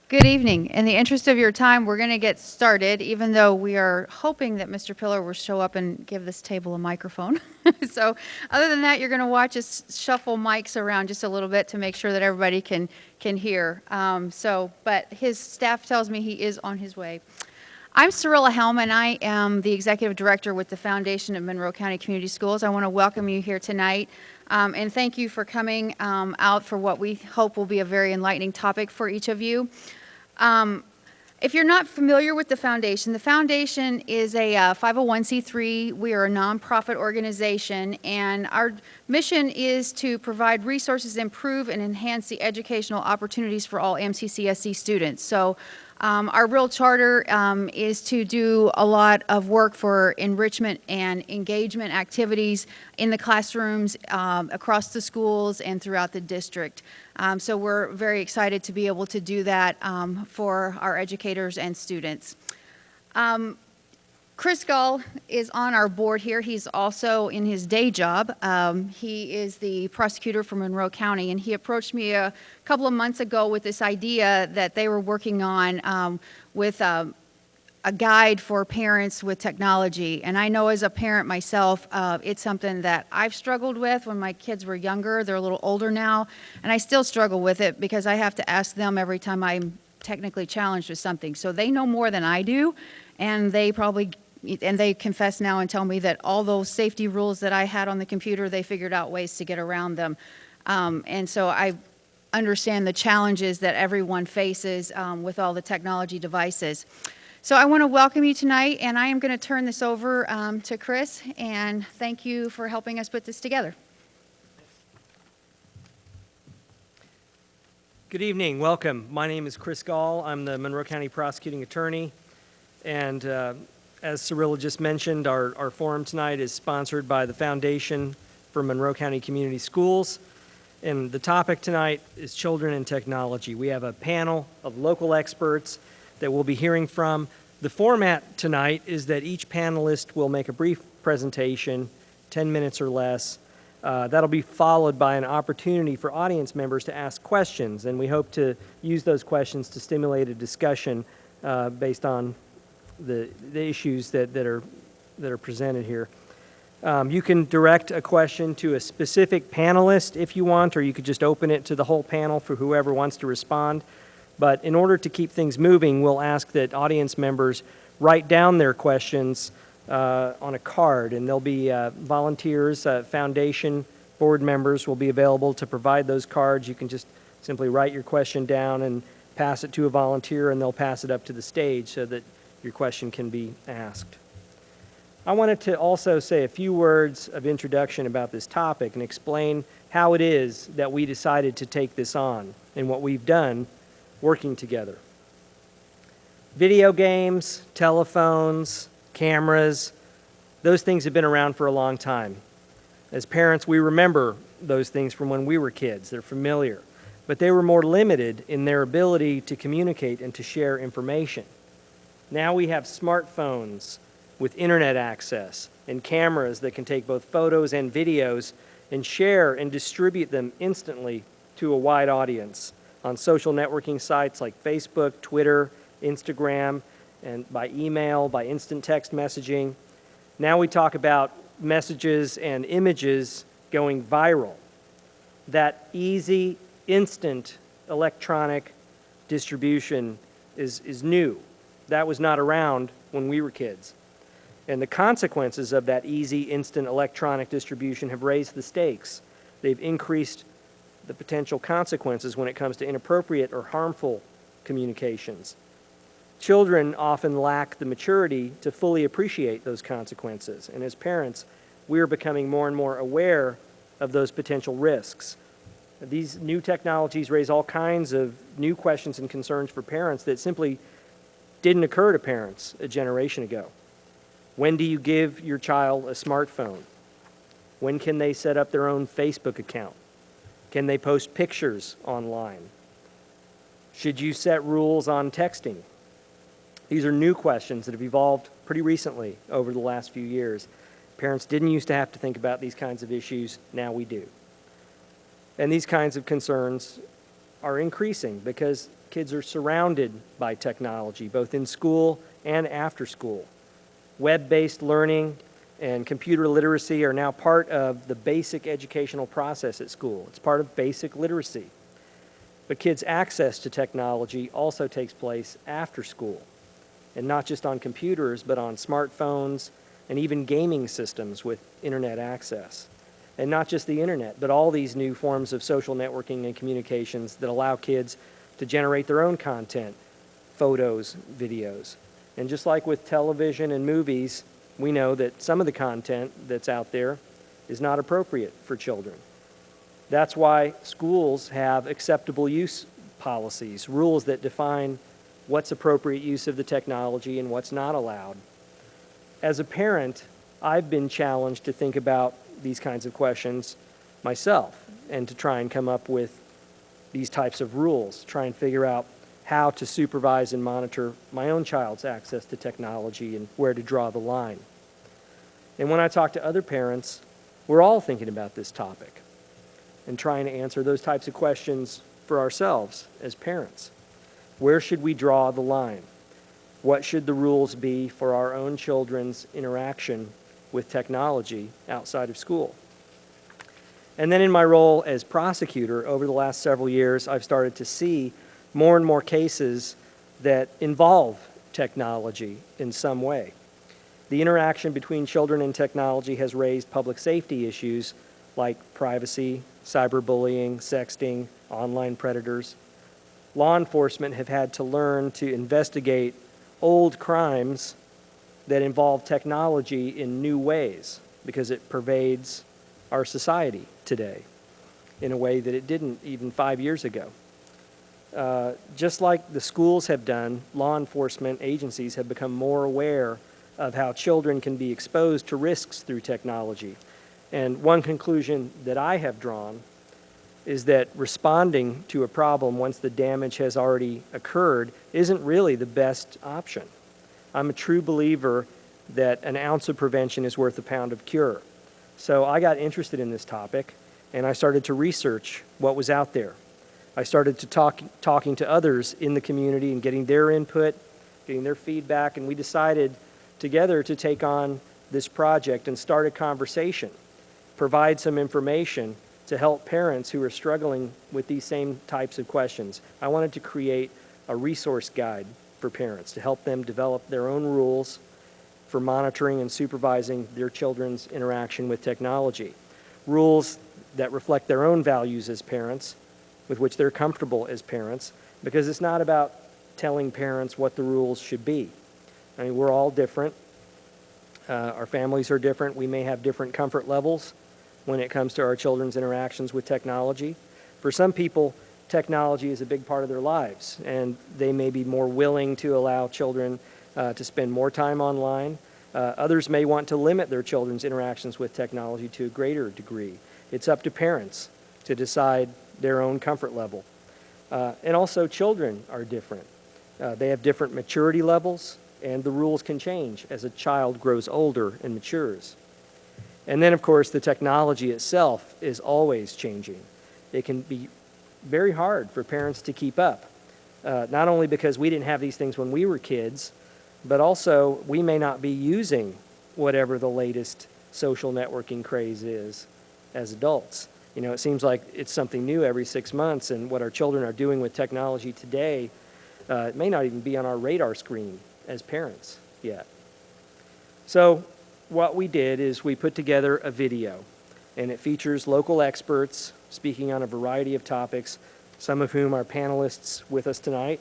Good evening. In the interest of your time, we're going to get started, even though we are hoping that Mr. Pillar will show up and give this table a microphone. So other than that, you're going to watch us shuffle mics around just a little bit to make sure that everybody can hear. But his staff tells me he is on his way. I'm Cirilla Helm, and I am the Executive Director with the Foundation of Monroe County Community Schools. I want to welcome you here tonight, and thank you for coming out for what we hope will be a very enlightening topic for each of you. If you're not familiar with the foundation is a 501c3. We are a nonprofit organization, and our mission is to provide resources, improve, and enhance the educational opportunities for all MCCSC students. So our real charter is to do a lot of work for enrichment and engagement activities in the classrooms, across the schools, and throughout the district. So we're very excited to be able to do that for our educators and students. Chris Gaal is on our board here. He's also in his day job. He is the prosecutor for Monroe County, and he approached me a couple of months ago with this idea that they were working on with a guide for parents with technology. And I know as a parent myself, it's something that I've struggled with when my kids were younger. They're a little older now, and I still struggle with it because I have to ask them every time I'm technically challenged with something. So they know more than I do, and they confess now and tell me that all those safety rules that I had on the computer, they figured out ways to get around them. And so I understand the challenges that everyone faces with all the technology devices. So I want to welcome you tonight, and I am going to turn this over to Chris, and thank you for helping us put this together. Good evening, welcome. My name is Chris Gaal. I'm the Monroe County Prosecuting Attorney, and as Cirilla just mentioned, our forum tonight is sponsored by the Foundation for Monroe County Community Schools, and the topic tonight is children and technology. We have a panel of local experts that we'll be hearing from. The format tonight is that each panelist will make a brief presentation, 10 minutes or less. That'll be followed by an opportunity for audience members to ask questions, and we hope to use those questions to stimulate a discussion based on the issues that are presented here. You can direct a question to a specific panelist if you want, or you could just open it to the whole panel for whoever wants to respond. But in order to keep things moving, we'll ask that audience members write down their questions on a card, and there'll be volunteers, foundation board members will be available to provide those cards. You can just simply write your question down and pass it to a volunteer, and they'll pass it up to the stage so that your question can be asked. I wanted to also say a few words of introduction about this topic and explain how it is that we decided to take this on and what we've done working together. Video games, telephones, cameras, those things have been around for a long time. As parents, we remember those things from when we were kids. They're familiar. But they were more limited in their ability to communicate and to share information. Now we have smartphones with internet access and cameras that can take both photos and videos and share and distribute them instantly to a wide audience on social networking sites like Facebook, Twitter, Instagram, and by email, by instant text messaging. Now we talk about messages and images going viral. That easy, instant electronic distribution is new. That was not around when we were kids. And the consequences of that easy, instant electronic distribution have raised the stakes. They've increased the potential consequences when it comes to inappropriate or harmful communications. Children often lack the maturity to fully appreciate those consequences. And as parents, we are becoming more and more aware of those potential risks. These new technologies raise all kinds of new questions and concerns for parents that simply didn't occur to parents a generation ago. When do you give your child a smartphone? When can they set up their own Facebook account? Can they post pictures online? Should you set rules on texting? These are new questions that have evolved pretty recently over the last few years. Parents didn't used to have to think about these kinds of issues. Now we do. And these kinds of concerns are increasing because kids are surrounded by technology, both in school and after school. Web-based learning and computer literacy are now part of the basic educational process at school. It's part of basic literacy. But kids' access to technology also takes place after school, and not just on computers, but on smartphones and even gaming systems with internet access. And not just the internet, but all these new forms of social networking and communications that allow kids to generate their own content, photos, videos. And just like with television and movies, we know that some of the content that's out there is not appropriate for children. That's why schools have acceptable use policies, rules that define what's appropriate use of the technology and what's not allowed. As a parent, I've been challenged to think about these kinds of questions myself and to try and come up with these types of rules, try and figure out how to supervise and monitor my own child's access to technology and where to draw the line. And when I talk to other parents, we're all thinking about this topic and trying to answer those types of questions for ourselves as parents. Where should we draw the line? What should the rules be for our own children's interaction with technology outside of school? And then in my role as prosecutor over the last several years, I've started to see more and more cases that involve technology in some way. The interaction between children and technology has raised public safety issues like privacy, cyberbullying, sexting, online predators. Law enforcement have had to learn to investigate old crimes that involve technology in new ways because it pervades our society today in a way that it didn't even 5 years ago. Just like the schools have done, law enforcement agencies have become more aware of how children can be exposed to risks through technology. And one conclusion that I have drawn is that responding to a problem once the damage has already occurred isn't really the best option. I'm a true believer that an ounce of prevention is worth a pound of cure. So I got interested in this topic, and I started to research what was out there. I started to talking to others in the community and getting their input, getting their feedback, and we decided together to take on this project and start a conversation, provide some information to help parents who are struggling with these same types of questions. I wanted to create a resource guide for parents to help them develop their own rules for monitoring and supervising their children's interaction with technology. Rules that reflect their own values as parents, with which they're comfortable as parents, because it's not about telling parents what the rules should be. I mean, we're all different. Our families are different. We may have different comfort levels when it comes to our children's interactions with technology. For some people, technology is a big part of their lives, and they may be more willing to allow children to spend more time online. Others may want to limit their children's interactions with technology to a greater degree. It's up to parents to decide their own comfort level. And also, children are different. They have different maturity levels, and the rules can change as a child grows older and matures. And then, of course, the technology itself is always changing. It can be very hard for parents to keep up, not only because we didn't have these things when we were kids, but also we may not be using whatever the latest social networking craze is as adults. You know, it seems like it's something new every 6 months, and what our children are doing with technology today, it may not even be on our radar screen as parents yet. So what we did is we put together a video, and it features local experts speaking on a variety of topics, some of whom are panelists with us tonight.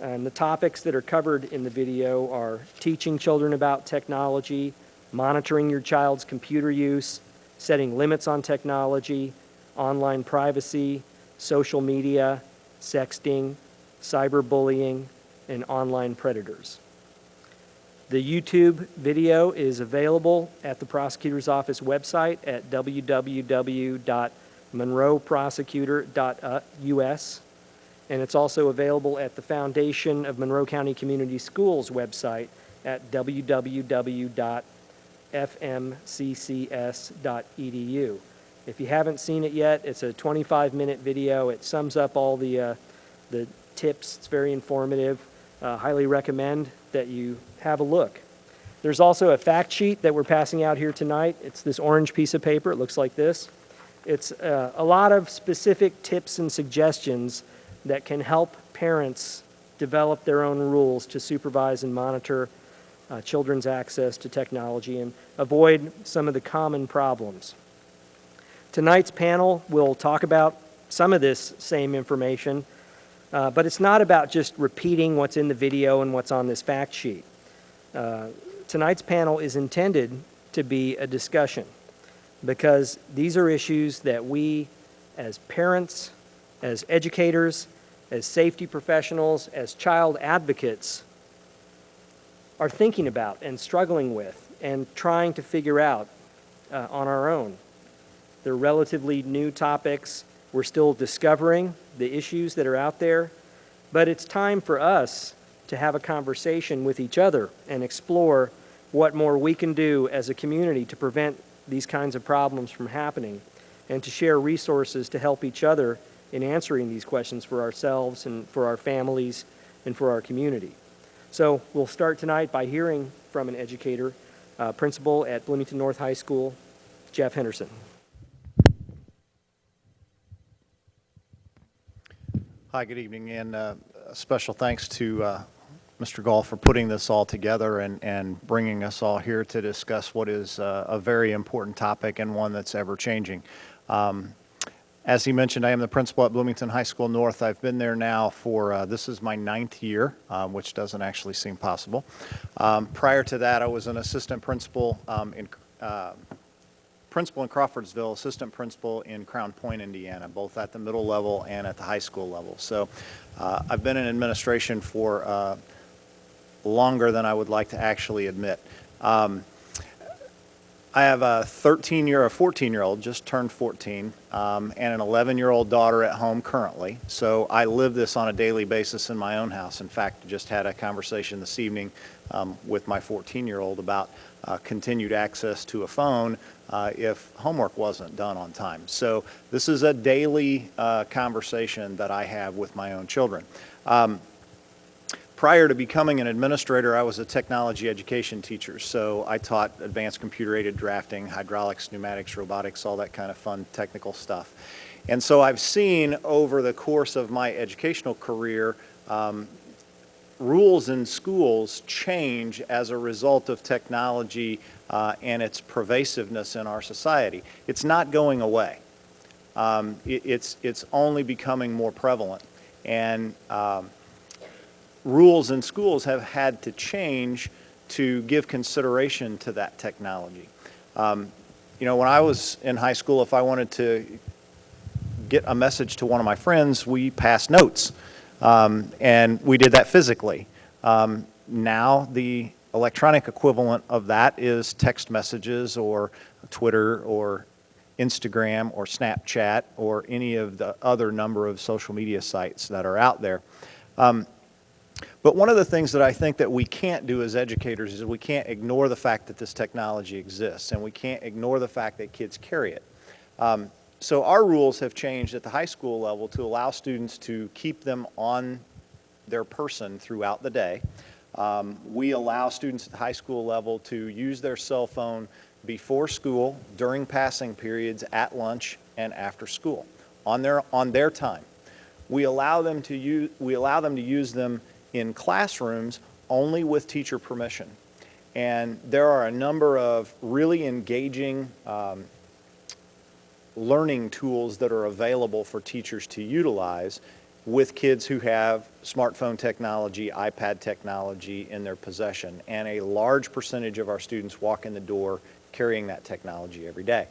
And the topics that are covered in the video are teaching children about technology, monitoring your child's computer use, setting limits on technology, online privacy, social media, sexting, cyberbullying, and online predators. The YouTube video is available at the prosecutor's office website at www.monroeprosecutor.us, and it's also available at the Foundation of Monroe County Community Schools website at www.fmccs.edu. If you haven't seen it yet, it's a 25-minute video. It sums up all the tips. It's very informative. Highly recommend that you have a look. There's also a fact sheet that we're passing out here tonight. It's this orange piece of paper. It looks like this. It's a lot of specific tips and suggestions that can help parents develop their own rules to supervise and monitor children's access to technology and avoid some of the common problems. Tonight's panel will talk about some of this same information, but it's not about just repeating what's in the video and what's on this fact sheet. Tonight's panel is intended to be a discussion because these are issues that we as parents, as educators, as safety professionals, as child advocates are thinking about and struggling with and trying to figure out on our own. They're relatively new topics. We're still discovering the issues that are out there, but it's time for us to have a conversation with each other and explore what more we can do as a community to prevent these kinds of problems from happening and to share resources to help each other in answering these questions for ourselves and for our families and for our community. So we'll start tonight by hearing from an educator, principal at Bloomington North High School, Jeff Henderson. Hi, good evening, and a special thanks to Mr. Gaal for putting this all together and bringing us all here to discuss what is a very important topic and one that's ever changing. As he mentioned, I am the principal at Bloomington High School North. I've been there now for, this is my 9th year, which doesn't actually seem possible. Prior to that, I was an assistant principal in Crawfordsville, assistant principal in Crown Point, Indiana, both at the middle level and at the high school level. So I've been in administration for longer than I would like to actually admit. I have a 14-year-old, just turned 14, and an 11-year-old daughter at home currently. So I live this on a daily basis in my own house. In fact, just had a conversation this evening with my 14-year-old about continued access to a phone if homework wasn't done on time. So this is a daily conversation that I have with my own children. Prior to becoming an administrator, I was a technology education teacher, so I taught advanced computer-aided drafting, hydraulics, pneumatics, robotics, all that kind of fun technical stuff. And so I've seen over the course of my educational career rules in schools change as a result of technology and its pervasiveness in our society. It's not going away. It's only becoming more prevalent. And rules in schools have had to change to give consideration to that technology. You know, when I was in high school, if I wanted to get a message to one of my friends, we passed notes. And we did that physically. Now the electronic equivalent of that is text messages or Twitter or Instagram or Snapchat or any of the other number of social media sites that are out there. But one of the things that I think that we can't do as educators is we can't ignore the fact that this technology exists, and we can't ignore the fact that kids carry it. So our rules have changed at the high school level to allow students to keep them on their person throughout the day. We allow students at the high school level to use their cell phone before school, during passing periods, at lunch, and after school, on their time. We allow them to use them in classrooms only with teacher permission. And there are a number of really engaging learning tools that are available for teachers to utilize with kids who have smartphone technology, iPad technology in their possession. And a large percentage of our students walk in the door carrying that technology every day.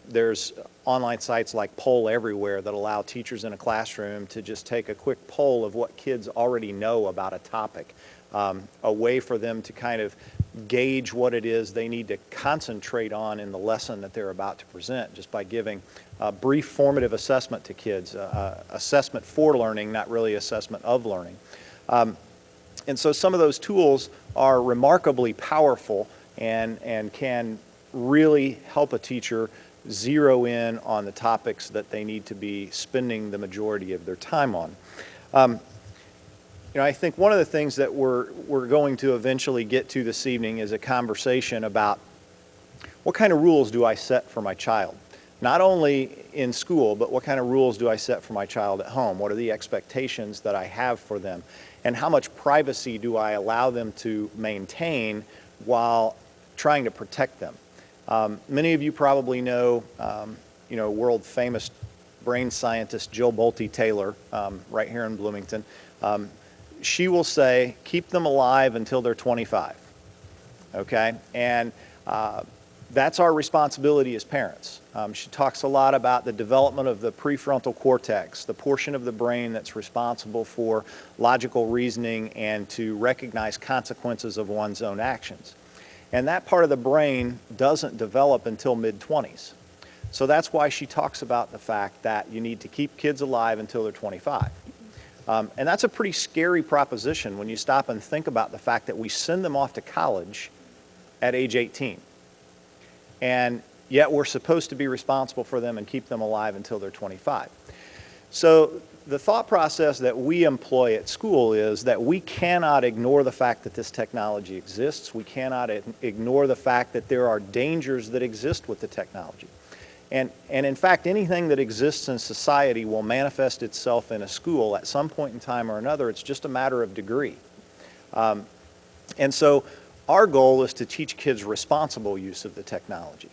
There's online sites like Poll Everywhere that allow teachers in a classroom to just take a quick poll of what kids already know about a topic, a way for them to kind of gauge what it is they need to concentrate on in the lesson that they're about to present, just by giving a brief formative assessment to kids, assessment for learning, not really assessment of learning. And so some of those tools are remarkably powerful and can really help a teacher zero in on the topics that they need to be spending the majority of their time on. I think one of the things that we're going to eventually get to this evening is a conversation about what kind of rules do I set for my child? Not only in school, but what kind of rules do I set for my child at home? What are the expectations that I have for them? And how much privacy do I allow them to maintain while trying to protect them? Many of you probably know, world famous brain scientist Jill Bolte Taylor, right here in Bloomington. She will say, keep them alive until they're 25, okay? And that's our responsibility as parents. She talks a lot about the development of the prefrontal cortex, the portion of the brain that's responsible for logical reasoning and to recognize consequences of one's own actions. And that part of the brain doesn't develop until mid-20s. So that's why she talks about the fact that you need to keep kids alive until they're 25. And that's a pretty scary proposition when you stop and think about the fact that we send them off to college at age 18. And yet we're supposed to be responsible for them and keep them alive until they're 25. So the thought process that we employ at school is that we cannot ignore the fact that this technology exists. We cannot ignore the fact that there are dangers that exist with the technology. And in fact, anything that exists in society will manifest itself in a school at some point in time or another. It's just a matter of degree. And so our goal is to teach kids responsible use of the technology.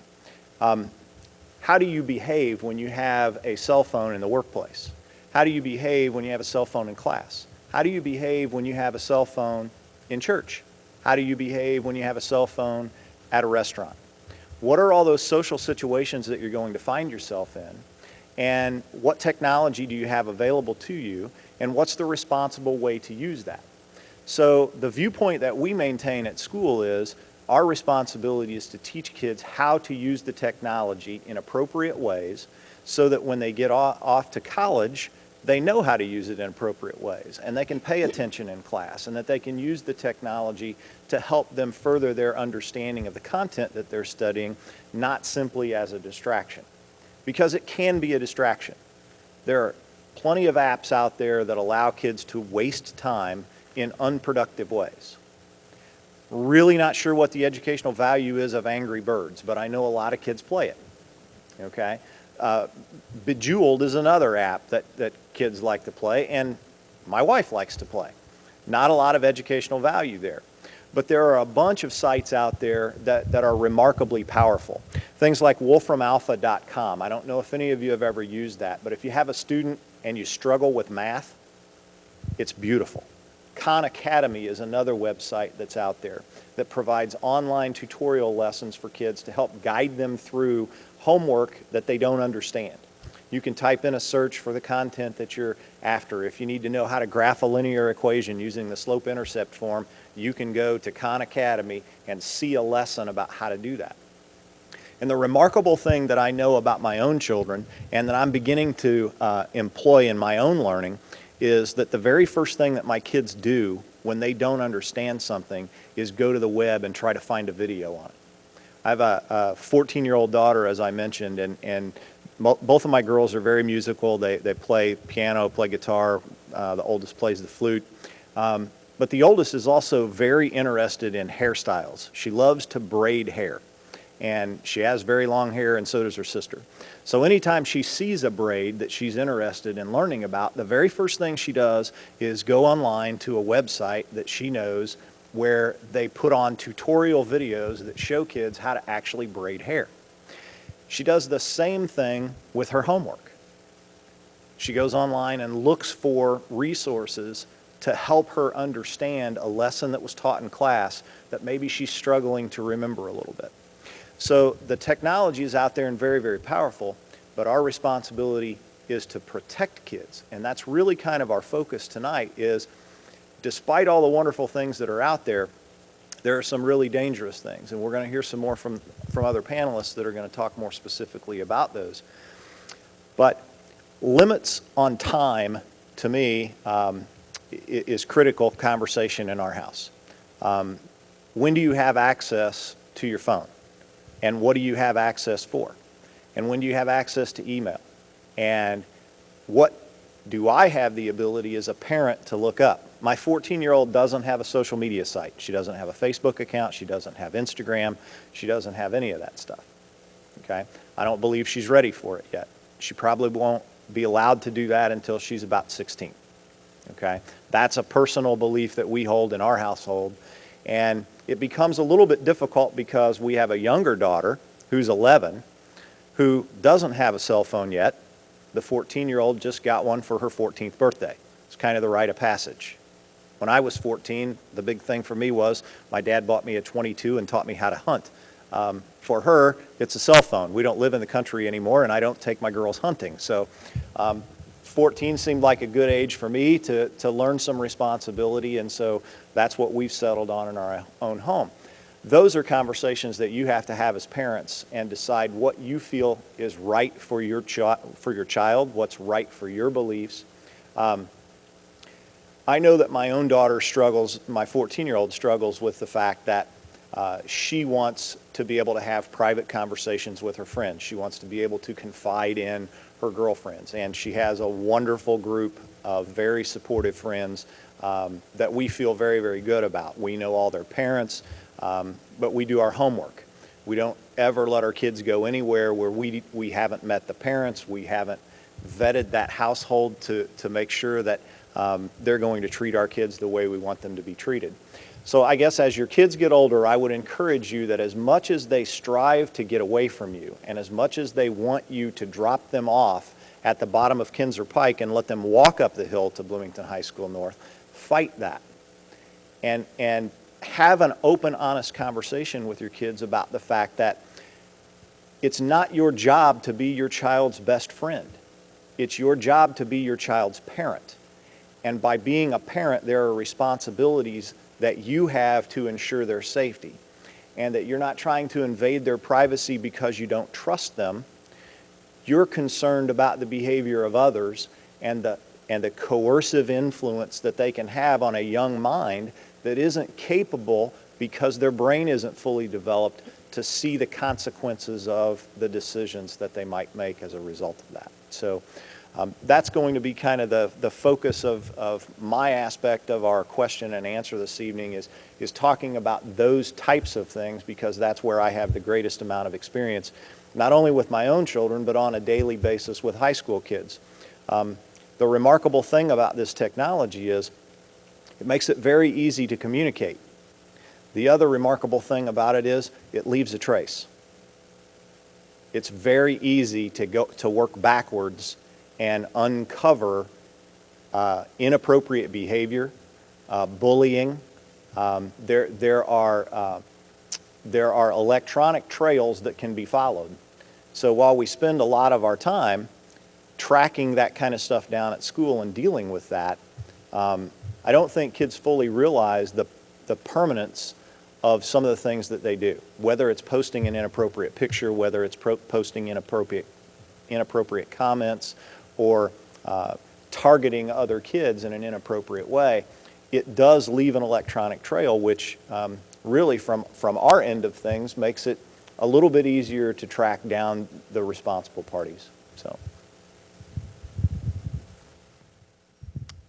How do you behave when you have a cell phone in the workplace? How do you behave when you have a cell phone in class? How do you behave when you have a cell phone in church? How do you behave when you have a cell phone at a restaurant? What are all those social situations that you're going to find yourself in? And what technology do you have available to you? And what's the responsible way to use that? So the viewpoint that we maintain at school is our responsibility is to teach kids how to use the technology in appropriate ways so that when they get off to college, they know how to use it in appropriate ways, and they can pay attention in class, and that they can use the technology to help them further their understanding of the content that they're studying, not simply as a distraction. Because it can be a distraction. There are plenty of apps out there that allow kids to waste time in unproductive ways. Really not sure what the educational value is of Angry Birds, but I know a lot of kids play it, okay? Bejeweled is another app that kids like to play, and my wife likes to play. Not a lot of educational value there. But there are a bunch of sites out there that are remarkably powerful. Things like wolframalpha.com. I don't know if any of you have ever used that, but if you have a student and you struggle with math, it's beautiful. Khan Academy is another website that's out there that provides online tutorial lessons for kids to help guide them through homework that they don't understand. You can type in a search for the content that you're after. If you need to know how to graph a linear equation using the slope-intercept form, you can go to Khan Academy and see a lesson about how to do that. And the remarkable thing that I know about my own children and that I'm beginning to employ in my own learning is that the very first thing that my kids do when they don't understand something is go to the web and try to find a video on it. I have a 14-year-old daughter, as I mentioned, and both of my girls are very musical. They play piano, play guitar. The oldest plays the flute. But the oldest is also very interested in hairstyles. She loves to braid hair. And she has very long hair, and so does her sister. So anytime she sees a braid that she's interested in learning about, the very first thing she does is go online to a website that she knows where they put on tutorial videos that show kids how to actually braid hair. She does the same thing with her homework. She goes online and looks for resources to help her understand a lesson that was taught in class that maybe she's struggling to remember a little bit. So the technology is out there and very, very powerful, but our responsibility is to protect kids. And that's really kind of our focus tonight is, despite all the wonderful things that are out there, there are some really dangerous things. And we're going to hear some more from other panelists that are going to talk more specifically about those. But limits on time, to me, is critical conversation in our house. When do you have access to your phone? And what do you have access for? And when do you have access to email? And what do I have the ability as a parent to look up? My 14-year-old doesn't have a social media site. She doesn't have a Facebook account. She doesn't have Instagram. She doesn't have any of that stuff. Okay? I don't believe she's ready for it yet. She probably won't be allowed to do that until she's about 16. Okay? That's a personal belief that we hold in our household. And it becomes a little bit difficult because we have a younger daughter who's 11 who doesn't have a cell phone yet. The 14-year-old just got one for her 14th birthday. It's kind of the rite of passage. When I was 14, the big thing for me was my dad bought me a .22 and taught me how to hunt. For her, it's a cell phone. We don't live in the country anymore, and I don't take my girls hunting. So 14 seemed like a good age for me to learn some responsibility, and so that's what we've settled on in our own home. Those are conversations that you have to have as parents and decide what you feel is right for your child, what's right for your beliefs. I know that my own daughter struggles, my 14-year-old struggles with the fact that she wants to be able to have private conversations with her friends. She wants to be able to confide in her girlfriends, and she has a wonderful group of very supportive friends that we feel very, very good about. We know all their parents, but we do our homework. We don't ever let our kids go anywhere where we haven't met the parents, we haven't vetted that household to make sure that they're going to treat our kids the way we want them to be treated. So I guess as your kids get older, I would encourage you that as much as they strive to get away from you, and as much as they want you to drop them off at the bottom of Kinzer Pike and let them walk up the hill to Bloomington High School North, fight that. And have an open, honest conversation with your kids about the fact that it's not your job to be your child's best friend. It's your job to be your child's parent. And by being a parent, there are responsibilities that you have to ensure their safety, and that you're not trying to invade their privacy because you don't trust them. You're concerned about the behavior of others and the coercive influence that they can have on a young mind that isn't capable, because their brain isn't fully developed, to see the consequences of the decisions that they might make as a result of that. So that's going to be kind of the focus of my aspect of our question and answer this evening is talking about those types of things, because that's where I have the greatest amount of experience, not only with my own children, but on a daily basis with high school kids. The remarkable thing about this technology is it makes it very easy to communicate. The other remarkable thing about it is it leaves a trace. It's very easy to work backwards and uncover inappropriate behavior, bullying. There are electronic trails that can be followed. So while we spend a lot of our time tracking that kind of stuff down at school and dealing with that, I don't think kids fully realize the permanence of some of the things that they do, whether it's posting an inappropriate picture, whether it's posting inappropriate comments, or targeting other kids in an inappropriate way. It does leave an electronic trail, which really from our end of things makes it a little bit easier to track down the responsible parties. So.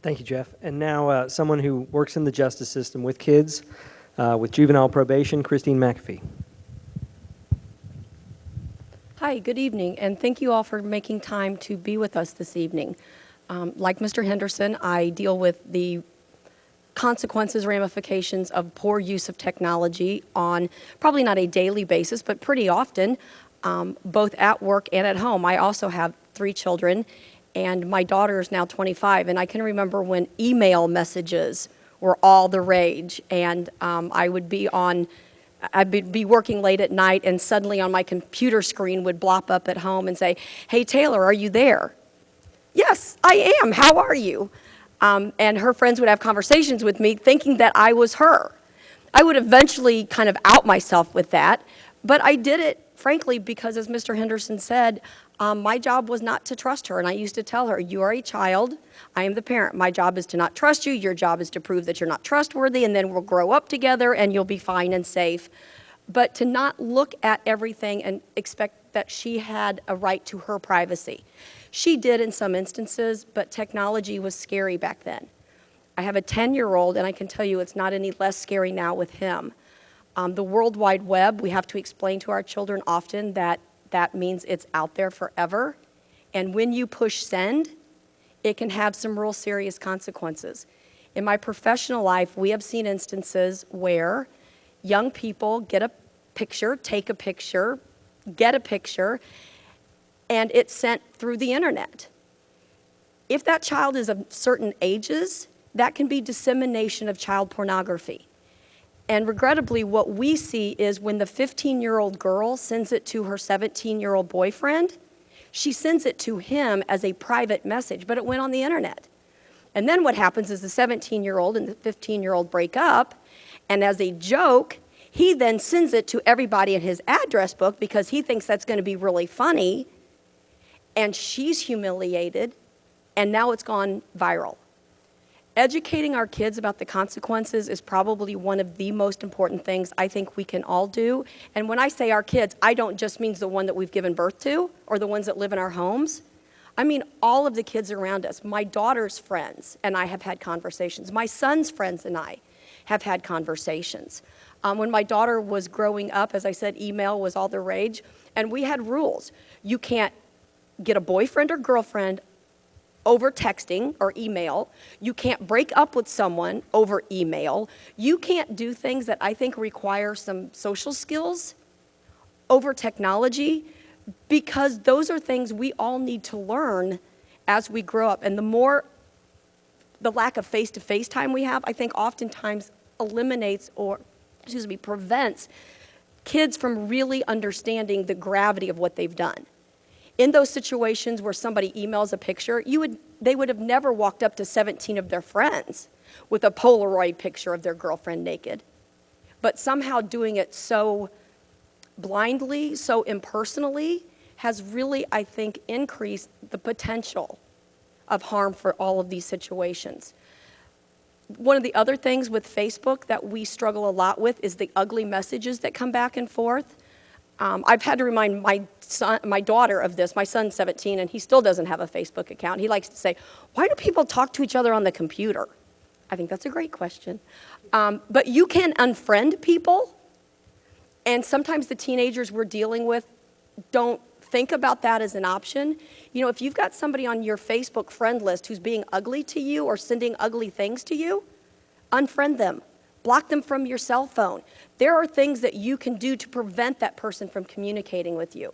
Thank you, Jeff. And now someone who works in the justice system with kids, with juvenile probation, Christine McAfee. Hi, good evening, and thank you all for making time to be with us this evening. Like Mr. Henderson, I deal with the consequences, ramifications of poor use of technology on probably not a daily basis, but pretty often, both at work and at home. I also have 3 children, and my daughter is now 25, and I can remember when email messages were all the rage, and I'd be working late at night, and suddenly on my computer screen would blop up at home and say, "Hey, Taylor, are you there?" "Yes, I am. How are you?" And her friends would have conversations with me thinking that I was her. I would eventually kind of out myself with that, but I did it, frankly, because as Mr. Henderson said, my job was not to trust her, and I used to tell her, "You are a child, I am the parent. My job is to not trust you, your job is to prove that you're not trustworthy, and then we'll grow up together and you'll be fine and safe." But to not look at everything and expect that she had a right to her privacy. She did in some instances, but technology was scary back then. I have a 10-year-old, and I can tell you it's not any less scary now with him. The World Wide Web, we have to explain to our children often that that means it's out there forever. And when you push send, it can have some real serious consequences. In my professional life, we have seen instances where young people get a picture, take a picture, get a picture, and it's sent through the internet. If that child is of certain ages, that can be dissemination of child pornography. And regrettably, what we see is when the 15-year-old girl sends it to her 17-year-old boyfriend, she sends it to him as a private message, but it went on the internet. And then what happens is the 17-year-old and the 15-year-old break up, and as a joke, he then sends it to everybody in his address book because he thinks that's going to be really funny, and she's humiliated, and now it's gone viral. Educating our kids about the consequences is probably one of the most important things I think we can all do. And when I say our kids, I don't just mean the one that we've given birth to or the ones that live in our homes. I mean all of the kids around us. My daughter's friends and I have had conversations. My son's friends and I have had conversations. When my daughter was growing up, as I said, email was all the rage, and we had rules. You can't get a boyfriend or girlfriend over texting or email. You can't break up with someone over email. You can't do things that I think require some social skills over technology, because those are things we all need to learn as we grow up. And the lack of face-to-face time we have, I think oftentimes eliminates or, prevents kids from really understanding the gravity of what they've done. In those situations where somebody emails a picture, they would have never walked up to 17 of their friends with a Polaroid picture of their girlfriend naked. But somehow doing it so blindly, so impersonally, has really, I think, increased the potential of harm for all of these situations. One of the other things with Facebook that we struggle a lot with is the ugly messages that come back and forth. I've had to remind my daughter of this. My son's 17, and he still doesn't have a Facebook account. He likes to say, why do people talk to each other on the computer? I think that's a great question. But you can unfriend people, and sometimes the teenagers we're dealing with don't think about that as an option. You know, if you've got somebody on your Facebook friend list who's being ugly to you or sending ugly things to you, unfriend them. Block them from your cell phone. There are things that you can do to prevent that person from communicating with you.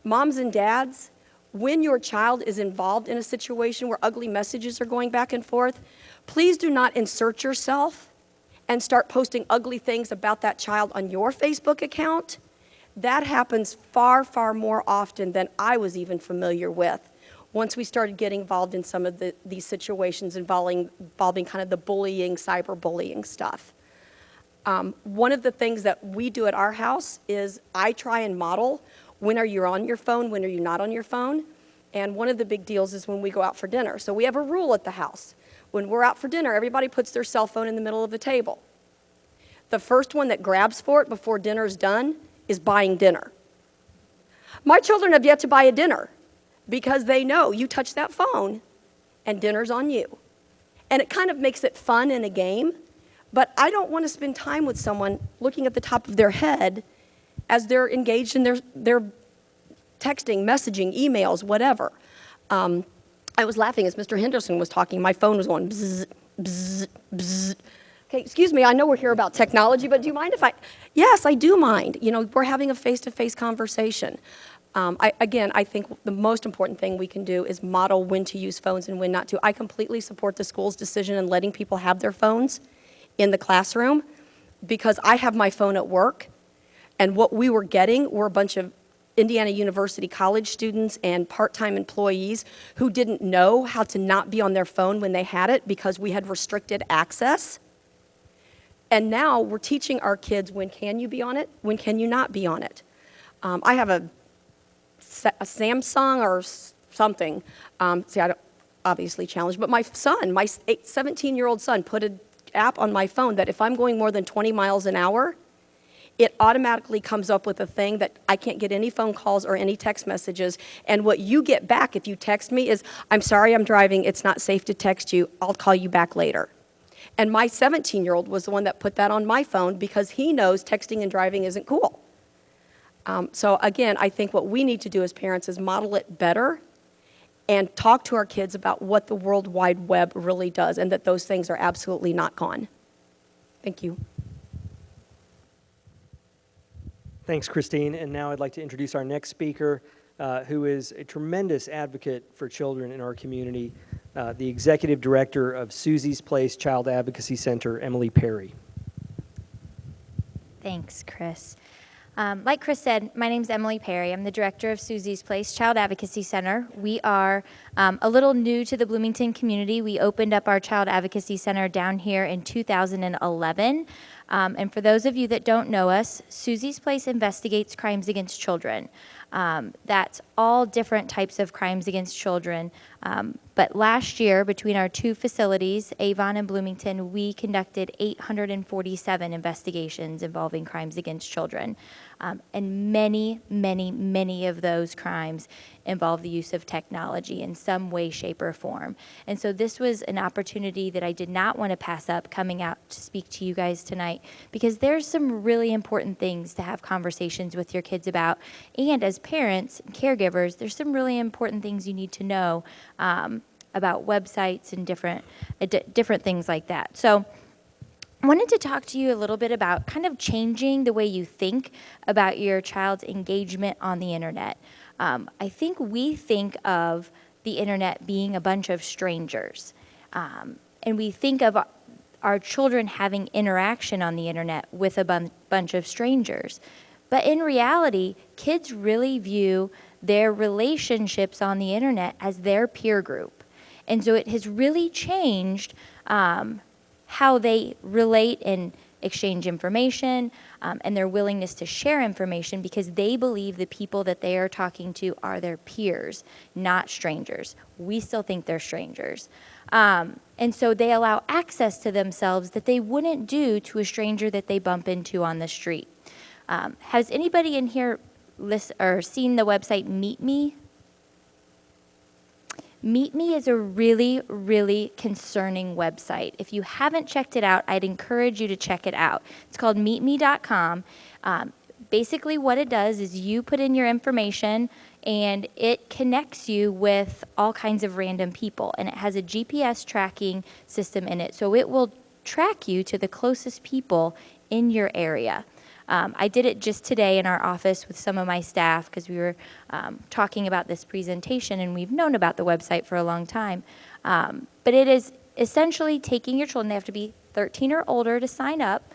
Moms and dads, when your child is involved in a situation where ugly messages are going back and forth, please do not insert yourself and start posting ugly things about that child on your Facebook account. That happens far, far more often than I was even familiar with once we started getting involved in some of these situations involving kind of the bullying, cyberbullying stuff. One of the things that we do at our house is I try and model when are you on your phone, when are you not on your phone. And one of the big deals is when we go out for dinner. So we have a rule at the house. When we're out for dinner, everybody puts their cell phone in the middle of the table. The first one that grabs for it before dinner's done is buying dinner. My children have yet to buy a dinner because they know you touch that phone and dinner's on you. And it kind of makes it fun in a game, but I don't want to spend time with someone looking at the top of their head as they're engaged in their texting, messaging, emails, whatever. I was laughing as Mr. Henderson was talking. My phone was going bzz, bzz, bzz. Okay, excuse me, I know we're here about technology, but do you mind if yes, I do mind. You know, we're having a face-to-face conversation. I think the most important thing we can do is model when to use phones and when not to. I completely support the school's decision in letting people have their phones in the classroom because I have my phone at work, and what we were getting were a bunch of Indiana University college students and part-time employees who didn't know how to not be on their phone when they had it because we had restricted access. And now we're teaching our kids when can you be on it, when can you not be on it. I have a Samsung or something. I don't obviously challenge, but my son, my 17-year-old son, put an app on my phone that if I'm going more than 20 miles an hour, it automatically comes up with a thing that I can't get any phone calls or any text messages. And what you get back if you text me is, I'm sorry, I'm driving. It's not safe to text you. I'll call you back later. And my 17-year-old was the one that put that on my phone because he knows texting and driving isn't cool. So again, I think what we need to do as parents is model it better and talk to our kids about what the World Wide Web really does and that those things are absolutely not gone. Thank you. Thanks, Christine. And now I'd like to introduce our next speaker, who is a tremendous advocate for children in our community, the Executive Director of Susie's Place Child Advocacy Center, Emily Perry. Thanks, Chris. Like Chris said, my name's Emily Perry. I'm the director of Susie's Place Child Advocacy Center. We are a little new to the Bloomington community. We opened up our Child Advocacy Center down here in 2011. And for those of you that don't know us, Susie's Place investigates crimes against children. That's all different types of crimes against children. But last year, between our two facilities, Avon and Bloomington, we conducted 847 investigations involving crimes against children. And many, many, many of those crimes involve the use of technology in some way, shape, or form. And so this was an opportunity that I did not want to pass up coming out to speak to you guys tonight, because there's some really important things to have conversations with your kids about. And as parents and caregivers, there's some really important things you need to know about websites and different things like that. So I wanted to talk to you a little bit about kind of changing the way you think about your child's engagement on the internet. I think we think of the internet being a bunch of strangers, and we think of our children having interaction on the internet with a bunch of strangers. But in reality, kids really view their relationships on the internet as their peer group. And so it has really changed how they relate and exchange information, and their willingness to share information, because they believe the people that they are talking to are their peers, not strangers. We still think they're strangers. And so they allow access to themselves that they wouldn't do to a stranger that they bump into on the street. Has anybody in here seen the website Meet Me? Meet Me is a really, really concerning website. If you haven't checked it out, I'd encourage you to check it out. It's called meetme.com. Basically what it does is you put in your information and it connects you with all kinds of random people, and it has a GPS tracking system in it, so it will track you to the closest people in your area. I did it just today in our office with some of my staff because we were talking about this presentation, and we've known about the website for a long time. But it is essentially taking your children. They have to be 13 or older to sign up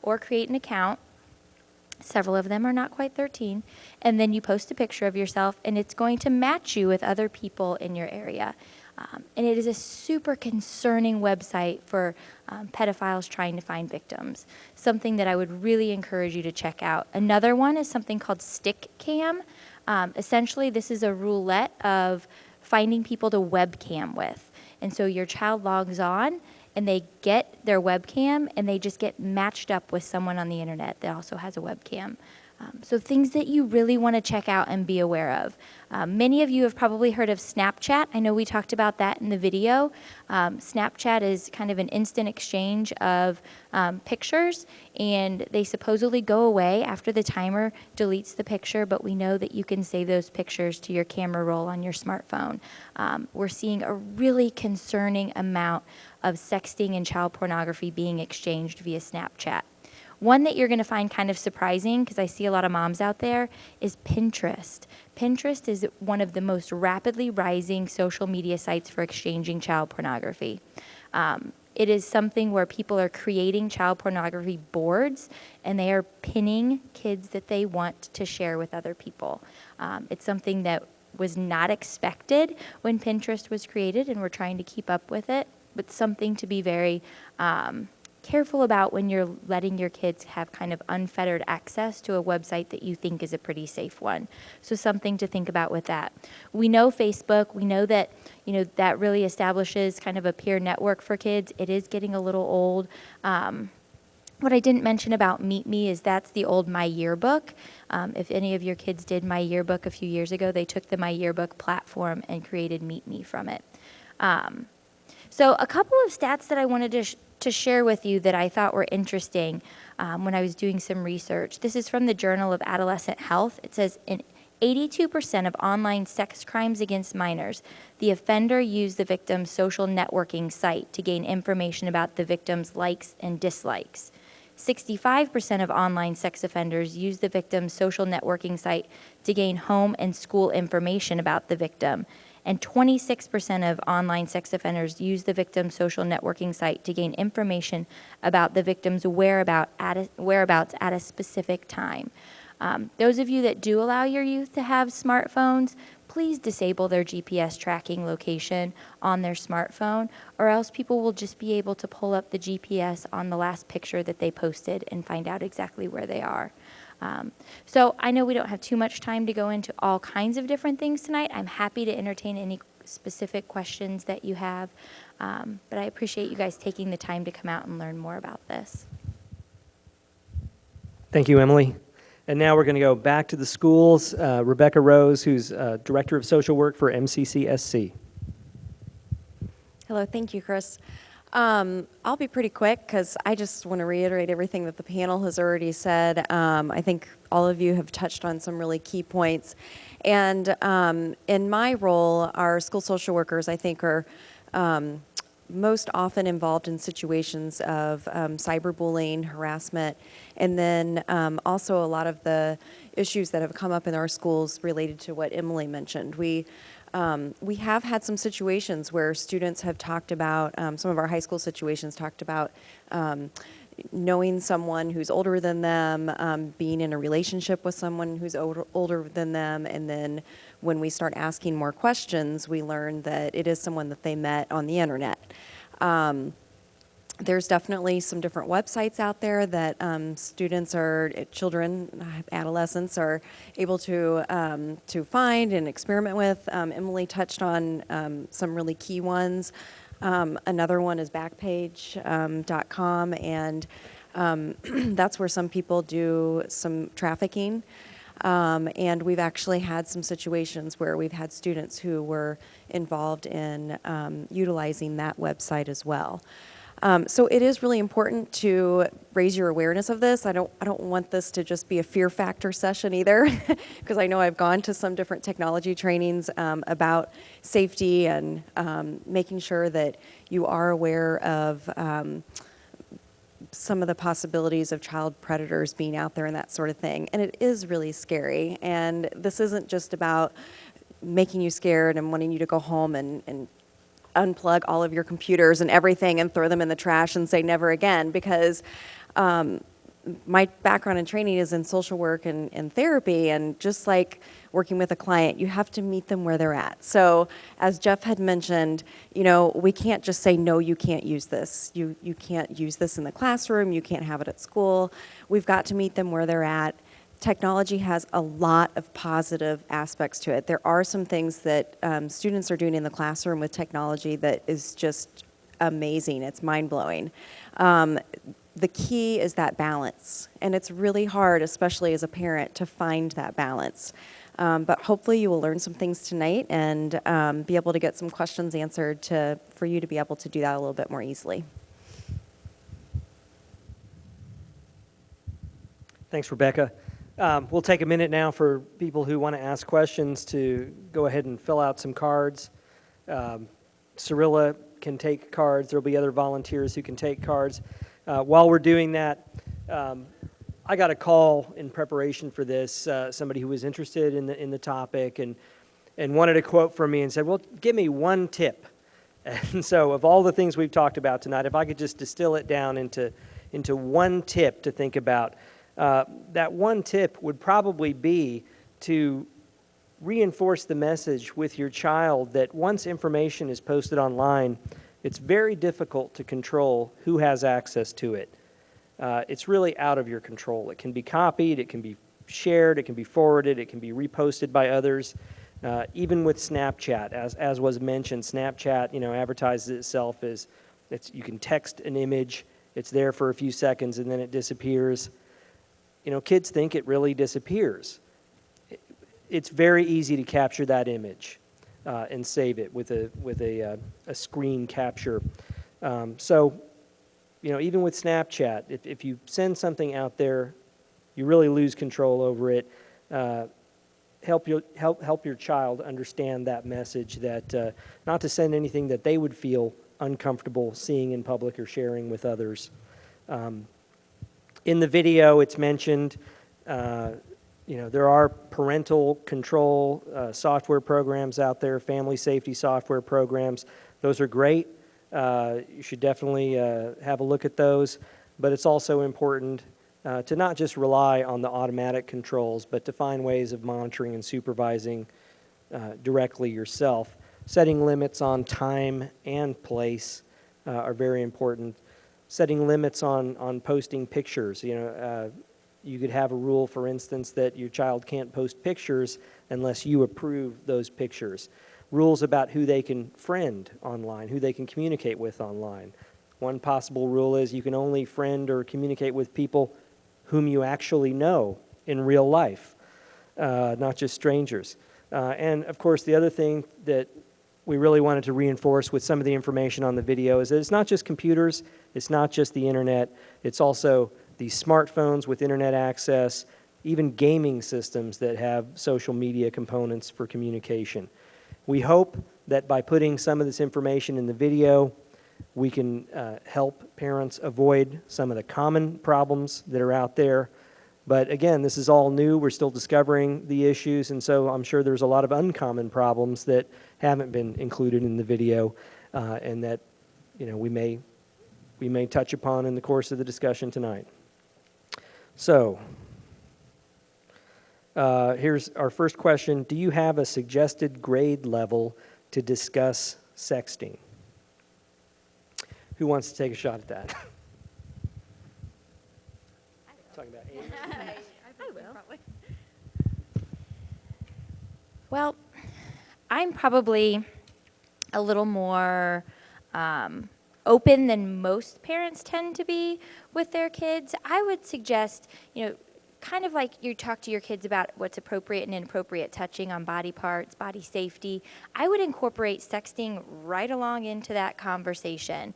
or create an account. Several of them are not quite 13. And then you post a picture of yourself, and it's going to match you with other people in your area. And it is a super concerning website for pedophiles trying to find victims, something that I would really encourage you to check out. Another one is something called StickCam. Essentially, this is a roulette of finding people to webcam with. And so your child logs on, and they get their webcam, and they just get matched up with someone on the internet that also has a webcam. So things that you really want to check out and be aware of. Many of you have probably heard of Snapchat. I know we talked about that in the video. Snapchat is kind of an instant exchange of pictures, and they supposedly go away after the timer deletes the picture, but we know that you can save those pictures to your camera roll on your smartphone. We're seeing a really concerning amount of sexting and child pornography being exchanged via Snapchat. One that you're going to find kind of surprising, because I see a lot of moms out there, is Pinterest. Pinterest is one of the most rapidly rising social media sites for exchanging child pornography. It is something where people are creating child pornography boards, and they are pinning kids that they want to share with other people. It's something that was not expected when Pinterest was created, and we're trying to keep up with it, but something to be very careful about when you're letting your kids have kind of unfettered access to a website that you think is a pretty safe one. So something to think about with that. We know Facebook, we know that, that really establishes kind of a peer network for kids. It is getting a little old. What I didn't mention about Meet Me is that's the old My Yearbook. If any of your kids did My Yearbook a few years ago, they took the My Yearbook platform and created Meet Me from it. So a couple of stats that I wanted to share with you that I thought were interesting when I was doing some research. This is from the Journal of Adolescent Health. It says in 82% of online sex crimes against minors, the offender used the victim's social networking site to gain information about the victim's likes and dislikes. 65% of online sex offenders use the victim's social networking site to gain home and school information about the victim. And 26% of online sex offenders use the victim's social networking site to gain information about the victim's whereabouts at a specific time. Those of you that do allow your youth to have smartphones, please disable their GPS tracking location on their smartphone, or else people will just be able to pull up the GPS on the last picture that they posted and find out exactly where they are. So I know we don't have too much time to go into all kinds of different things tonight. I'm happy to entertain any specific questions that you have, but I appreciate you guys taking the time to come out and learn more about this. Thank you, Emily. And now we're going to go back to the schools. Rebecca Rose, who's Director of Social Work for MCCSC. Hello, thank you, Chris. I'll be pretty quick because I just want to reiterate everything that the panel has already said. I think all of you have touched on some really key points. And in my role, our school social workers, I think, are most often involved in situations of cyberbullying, harassment, and then also a lot of the issues that have come up in our schools related to what Emily mentioned. We have had some situations where students have talked about, some of our high school situations talked about knowing someone who's older than them, being in a relationship with someone who's older than them, and then when we start asking more questions, we learn that it is someone that they met on the internet. There's definitely some different websites out there that children, adolescents are able to find and experiment with. Emily touched on some really key ones. Another one is Backpage.com, and that's where some people do some trafficking. And we've actually had some situations where we've had students who were involved in utilizing that website as well. So it is really important to raise your awareness of this. I don't want this to just be a fear factor session either, because I know I've gone to some different technology trainings about safety and making sure that you are aware of some of the possibilities of child predators being out there and that sort of thing. And it is really scary. And this isn't just about making you scared and wanting you to go home and unplug all of your computers and everything and throw them in the trash and say never again, because my background and training is in social work and therapy, and just like working with a client, you have to meet them where they're at. So as Jeff had mentioned, we can't just say, no, you can't use this. You can't use this in the classroom. You can't have it at school. We've got to meet them where they're at. Technology has a lot of positive aspects to it. There are some things that students are doing in the classroom with technology that is just amazing. It's mind-blowing. The key is that balance, and it's really hard, especially as a parent, to find that balance. But hopefully you will learn some things tonight and be able to get some questions answered for you to be able to do that a little bit more easily. Thanks, Rebecca. We'll take a minute now for people who want to ask questions to go ahead and fill out some cards. Cirilla can take cards. There will be other volunteers who can take cards. While we're doing that, I got a call in preparation for this, somebody who was interested in the topic and wanted a quote from me and said, well, give me one tip. And so of all the things we've talked about tonight, if I could just distill it down into one tip to think about, that one tip would probably be to reinforce the message with your child that once information is posted online, it's very difficult to control who has access to it. It's really out of your control. It can be copied, it can be shared, it can be forwarded, it can be reposted by others. Even with Snapchat, as was mentioned, Snapchat, advertises itself as you can text an image It's there for a few seconds and then it disappears. You know, kids think it really disappears. It's very easy to capture that image and save it with a screen capture. So, you know, even with Snapchat, if you send something out there, you really lose control over it. Help your child understand that message, that not to send anything that they would feel uncomfortable seeing in public or sharing with others. In the video, it's mentioned, you know, there are parental control software programs out there, family safety software programs. Those are great. You should definitely have a look at those. But it's also important to not just rely on the automatic controls, but to find ways of monitoring and supervising directly yourself. Setting limits on time and place are very important. Setting limits on posting pictures. You know, you could have a rule, for instance, that your child can't post pictures unless you approve those pictures. Rules about who they can friend online, who they can communicate with online. One possible rule is you can only friend or communicate with people whom you actually know in real life, not just strangers. And of course, the other thing that we really wanted to reinforce with some of the information on the video is that it's not just computers, it's not just the internet, it's also the smartphones with internet access, even gaming systems that have social media components for communication. We hope that by putting some of this information in the video, we can help parents avoid some of the common problems that are out there. But again, this is all new. We're still discovering the issues, and so I'm sure there's a lot of uncommon problems that haven't been included in the video, and that, you know, we may touch upon in the course of the discussion tonight. So, here's our first question. Do you have a suggested grade level to discuss sexting? Who wants to take a shot at that? Talking about age. I will. Well, I'm probably a little more open than most parents tend to be with their kids. I would suggest, you know, kind of like you talk to your kids about what's appropriate and inappropriate touching on body parts, body safety, I would incorporate sexting right along into that conversation.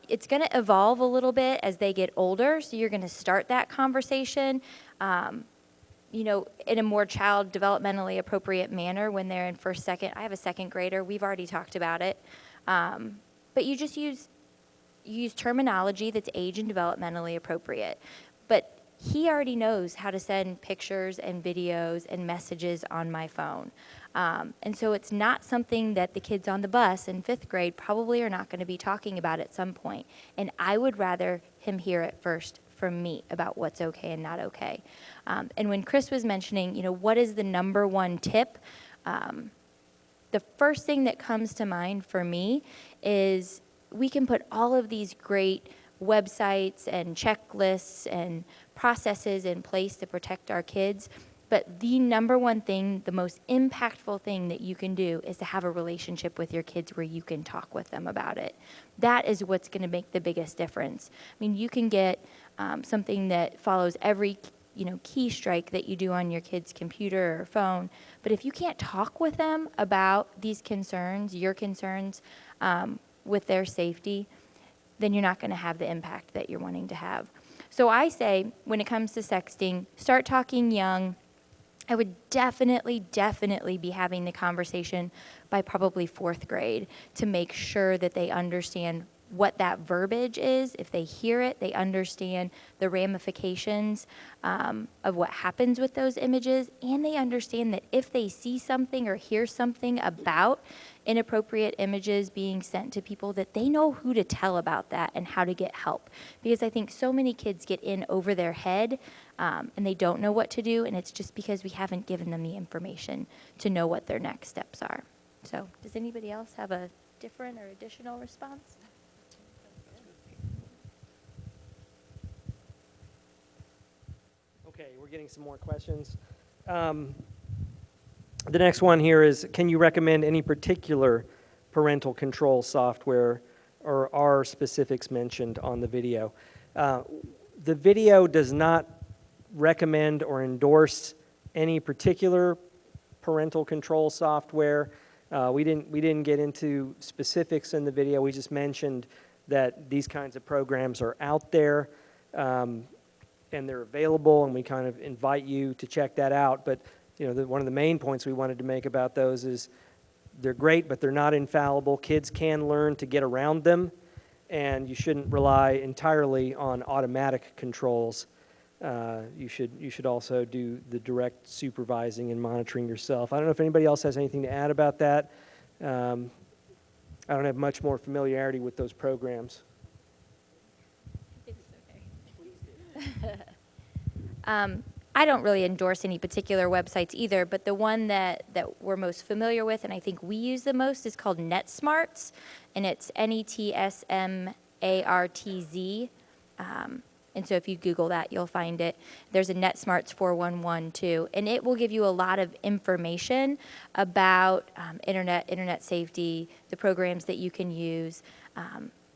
It's going to evolve a little bit as they get older, so you're going to start that conversation, you know, in a more child developmentally appropriate manner when they're in first, second. I have a second grader. We've already talked about it. But you just use terminology that's age and developmentally appropriate. But he already knows how to send pictures and videos and messages on my phone. And so it's not something that the kids on the bus in 5th grade probably are not going to be talking about at some point. And I would rather him hear it first from me about what's okay and not okay. And when Chris was mentioning, you know, what is the number one tip? The first thing that comes to mind for me is we can put all of these great websites and checklists and processes in place to protect our kids, but the number one thing, the most impactful thing that you can do is to have a relationship with your kids where you can talk with them about it. That is what's going to make the biggest difference. I mean, you can get something that follows every, you know, key strike that you do on your kid's computer or phone, but if you can't talk with them about these concerns, your concerns with their safety, then you're not going to have the impact that you're wanting to have. So I say, when it comes to sexting, start talking young. I would definitely be having the conversation by probably 4th grade to make sure that they understand what that verbiage is. If they hear it, they understand the ramifications of what happens with those images, and they understand that if they see something or hear something about inappropriate images being sent to people, that they know who to tell about that and how to get help. Because I think so many kids get in over their head and they don't know what to do, and it's just because we haven't given them the information to know what their next steps are. So does anybody else have a different or additional response? Okay, we're getting some more questions. The next one here is, can you recommend any particular parental control software or are specifics mentioned on the video. The video does not recommend or endorse any particular parental control software. We didn't get into specifics in the video. We just mentioned that these kinds of programs are out there, and they're available, and we kind of invite you to check that out. But one of the main points we wanted to make about those is they're great, but they're not infallible. Kids can learn to get around them, and you shouldn't rely entirely on automatic controls. You should also do the direct supervising and monitoring yourself. I don't know if anybody else has anything to add about that. I don't have much more familiarity with those programs. I don't really endorse any particular websites either, but the one that we're most familiar with and I think we use the most is called NetSmarts, and it's NETSMARTZ. And so if you Google that, you'll find it. There's a NetSmarts 411 too, and it will give you a lot of information about internet safety, the programs that you can use.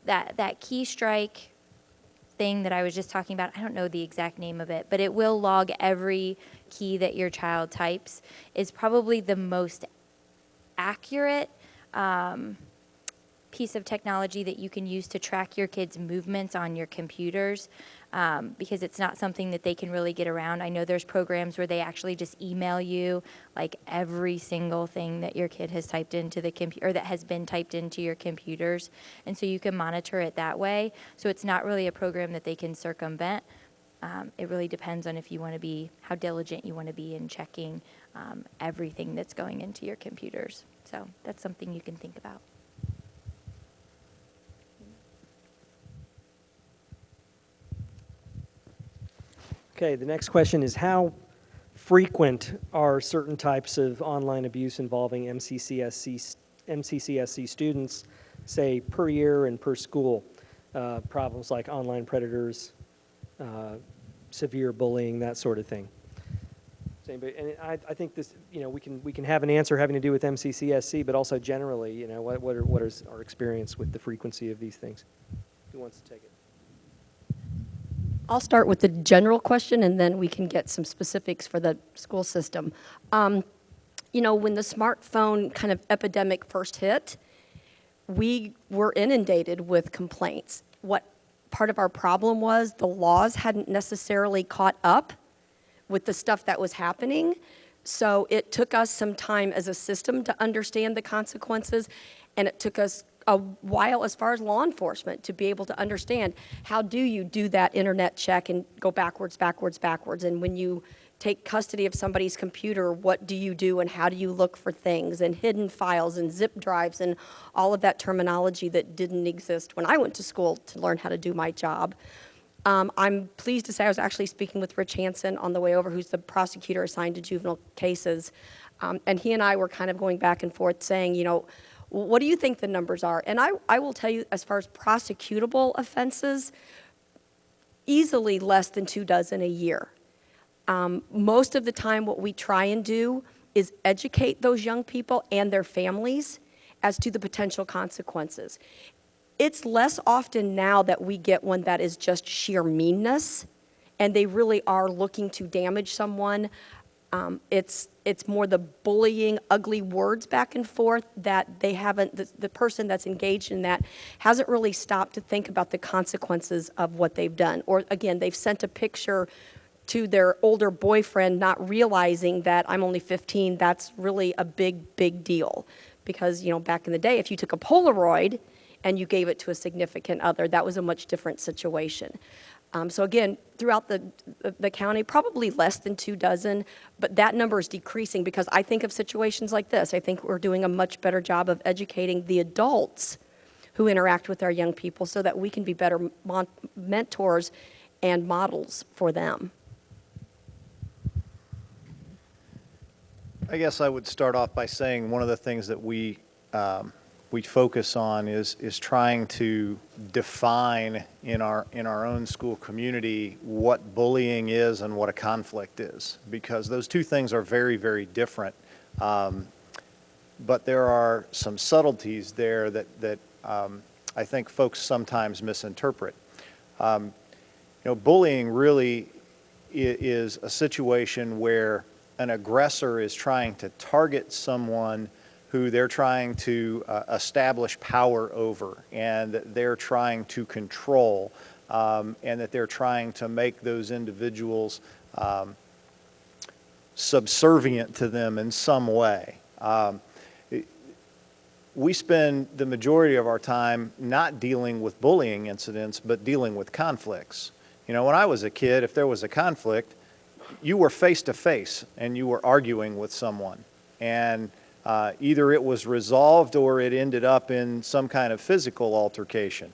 That key strike thing that I was just talking about, I don't know the exact name of it, but it will log every key that your child types, is probably the most accurate piece of technology that you can use to track your kids' movements on your computers, because it's not something that they can really get around. I know there's programs where they actually just email you like every single thing that your kid has typed into the computer, or that has been typed into your computers, and so you can monitor it that way. So it's not really a program that they can circumvent. It really depends on if you want to be, how diligent you want to be in checking everything that's going into your computers. So that's something you can think about. Okay, the next question is, how frequent are certain types of online abuse involving MCCSC students, say, per year and per school? Problems like online predators, severe bullying, that sort of thing. And I think this, we can have an answer having to do with MCCSC, but also generally, what is our experience with the frequency of these things? Who wants to take it? I'll start with the general question, and then we can get some specifics for the school system. When the smartphone kind of epidemic first hit, we were inundated with complaints. What part of our problem was, the laws hadn't necessarily caught up with the stuff that was happening. So it took us some time as a system to understand the consequences, and it took us a while as far as law enforcement to be able to understand, how do you do that internet check and go backwards, and when you take custody of somebody's computer, what do you do and how do you look for things, and hidden files and zip drives and all of that terminology that didn't exist when I went to school to learn how to do my job. I'm pleased to say I was actually speaking with Rich Hansen on the way over, who's the prosecutor assigned to juvenile cases, and he and I were kind of going back and forth saying, what do you think the numbers are? And I will tell you, as far as prosecutable offenses, easily less than 24 a year. Most of the time what we try and do is educate those young people and their families as to the potential consequences. It's less often now that we get one that is just sheer meanness, and they really are looking to damage someone. It's more the bullying, ugly words back and forth that they haven't, the person that's engaged in that hasn't really stopped to think about the consequences of what they've done. Or again, they've sent a picture to their older boyfriend, not realizing that I'm only 15, that's really a big deal. Because, back in the day, if you took a Polaroid and you gave it to a significant other, that was a much different situation. So again, throughout the county, probably less than 24, but that number is decreasing because I think of situations like this. I think we're doing a much better job of educating the adults who interact with our young people so that we can be better mentors and models for them. I guess I would start off by saying one of the things that we focus on is trying to define in our own school community what bullying is and what a conflict is, because those two things are very, very different. But there are some subtleties there that I think folks sometimes misinterpret. Bullying really is a situation where an aggressor is trying to target someone who they're trying to establish power over, and that they're trying to control, and that they're trying to make those individuals subservient to them in some way. We spend the majority of our time not dealing with bullying incidents, but dealing with conflicts. When I was a kid, if there was a conflict, you were face to face and you were arguing with someone. And either it was resolved or it ended up in some kind of physical altercation.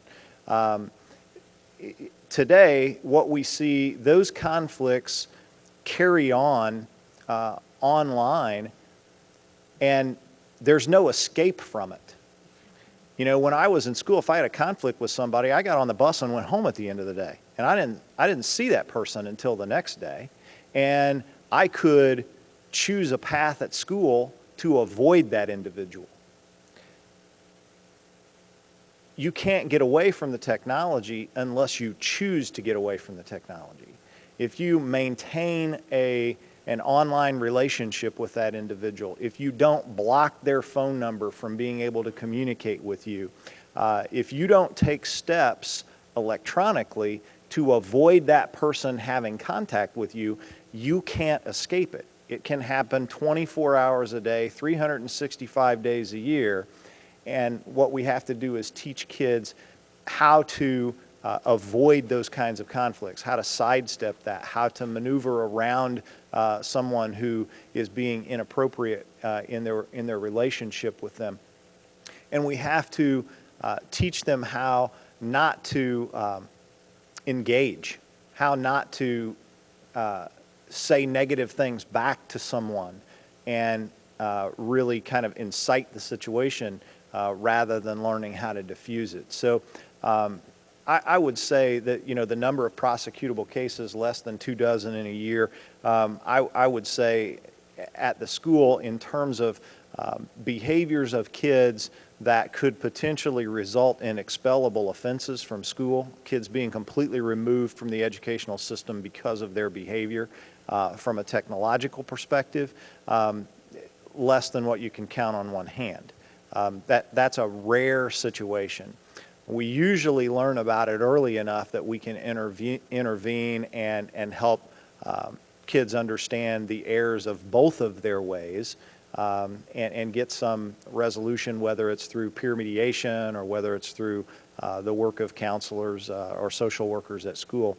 Today, what we see, those conflicts carry on online, and there's no escape from it. When I was in school, if I had a conflict with somebody, I got on the bus and went home at the end of the day. And I didn't see that person until the next day. And I could choose a path at school to avoid that individual. You can't get away from the technology unless you choose to get away from the technology. If you maintain an online relationship with that individual, if you don't block their phone number from being able to communicate with you, if you don't take steps electronically to avoid that person having contact with you, you can't escape it. It can happen 24 hours a day, 365 days a year. And what we have to do is teach kids how to avoid those kinds of conflicts, how to sidestep that, how to maneuver around someone who is being inappropriate in their relationship with them. And we have to teach them how not to engage, how not to say negative things back to someone, and really kind of incite the situation rather than learning how to diffuse it. So I would say that the number of prosecutable cases, less than 24 in a year. I would say at the school, in terms of behaviors of kids that could potentially result in expellable offenses from school, kids being completely removed from the educational system because of their behavior, from a technological perspective, less than what you can count on one hand. That's a rare situation. We usually learn about it early enough that we can intervene and help kids understand the errors of both of their ways, and get some resolution, whether it's through peer mediation or whether it's through the work of counselors or social workers at school.